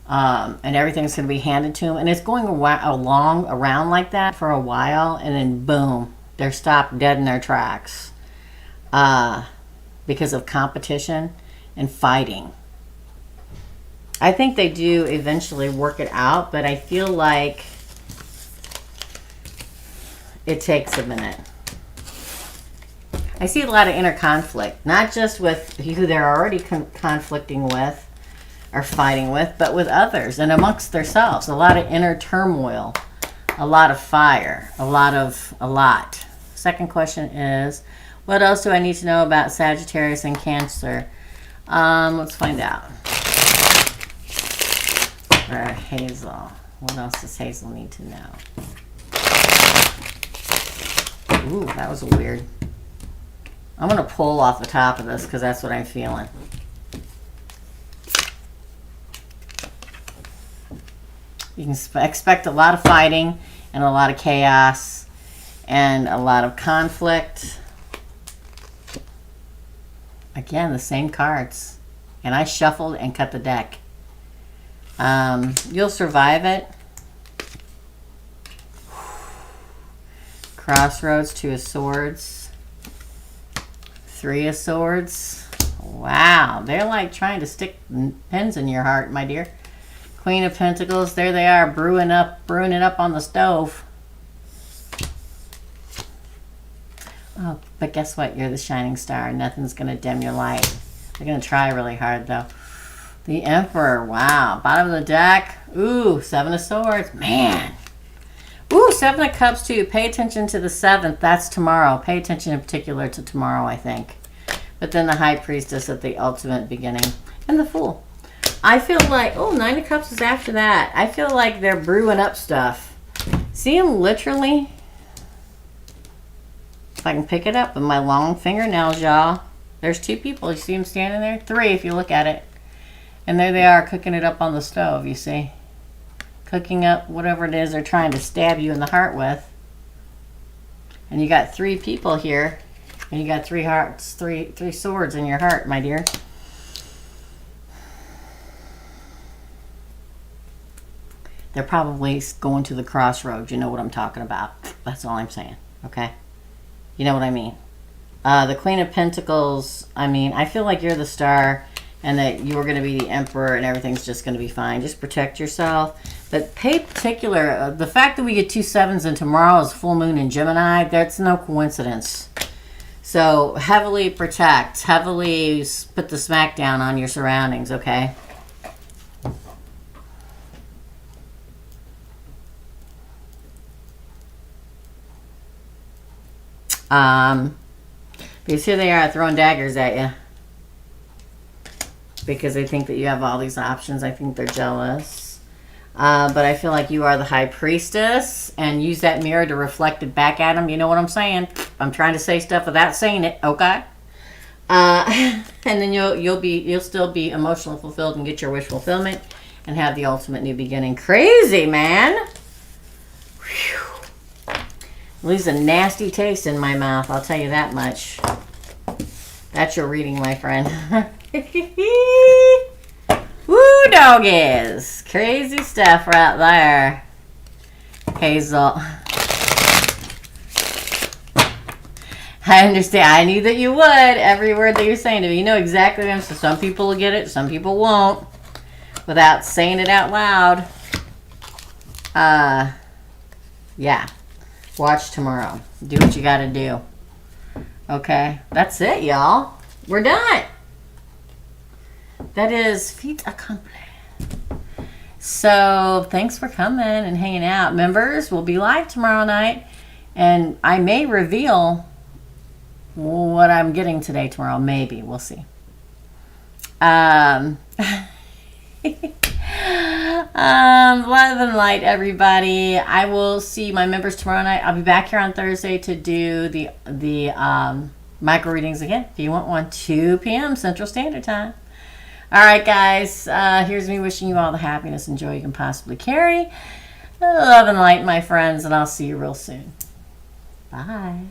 Speaker 1: And everything's going to be handed to them. And it's going around like that for a while. And then boom, they're stopped dead in their tracks. Because of competition and fighting. I think they do eventually work it out, but I feel like it takes a minute. I see a lot of inner conflict, not just with who they're already conflicting with or fighting with, but with others and amongst themselves. A lot of inner turmoil, a lot of fire, a lot. Second question is, what else do I need to know about Sagittarius and Cancer? Let's find out. For Hazel. What else does Hazel need to know? Ooh, that was weird. I'm going to pull off the top of this because that's what I'm feeling. You can expect a lot of fighting and a lot of chaos and a lot of conflict. Again, the same cards. And I shuffled and cut the deck. You'll survive it. Crossroads, 2 of Swords. 3 of Swords. Wow, they're like trying to stick pins in your heart, my dear. Queen of Pentacles, there they are, brewing it up on the stove. Oh, but guess what? You're the shining star. Nothing's going to dim your light. They're going to try really hard, though. The Emperor, wow. Bottom of the deck. Ooh, 7 of Swords. Man. Ooh, 7 of Cups, too. Pay attention to the 7th. That's tomorrow. Pay attention in particular to tomorrow, I think. But then the High Priestess at the ultimate beginning. And the Fool. I feel like, oh, 9 of Cups is after that. I feel like they're brewing up stuff. See them literally? If I can pick it up with my long fingernails, y'all. There's 2 people. You see them standing there? 3 if you look at it. And there they are cooking it up on the stove, you see. Cooking up whatever it is they're trying to stab you in the heart with. And you got 3 people here. And you got 3 hearts, three swords in your heart, my dear. They're probably going to the crossroads. You know what I'm talking about. That's all I'm saying, okay? You know what I mean. The Queen of Pentacles, I mean, I feel like you're the star and that you're going to be the Emperor and everything's just going to be fine. Just protect yourself. But pay particular, the fact that we get 2 7s and tomorrow is full moon in Gemini, that's no coincidence. So heavily protect, heavily put the smack down on your surroundings, okay? Because here they are throwing daggers at you. Because they think that you have all these options. I think they're jealous. But I feel like you are the High Priestess. And use that mirror to reflect it back at them. You know what I'm saying? I'm trying to say stuff without saying it. Okay? And then you'll still be emotionally fulfilled and get your wish fulfillment. And have the ultimate new beginning. Crazy, man! Whew. Leaves a nasty taste in my mouth. I'll tell you that much. That's your reading, my friend. Woo, doggies. Crazy stuff right there. Hazel. I understand. I knew that you would. Every word that you're saying to me. You know exactly what I'm saying. Some people will get it. Some people won't. Without saying it out loud. Yeah. Watch tomorrow. Do what you got to do. Okay. That's it, y'all. We're done. That is feat accompli. So, thanks for coming and hanging out. Members, we'll be live tomorrow night. And I may reveal what I'm getting today, tomorrow. Maybe. We'll see. Love and light, everybody. I will see my members tomorrow night. I'll be back here on Thursday to do the micro readings again. If you want one, 2 p.m. Central Standard Time. All right, guys. Here's me wishing you all the happiness and joy you can possibly carry. Love and light, my friends, and I'll see you real soon. Bye.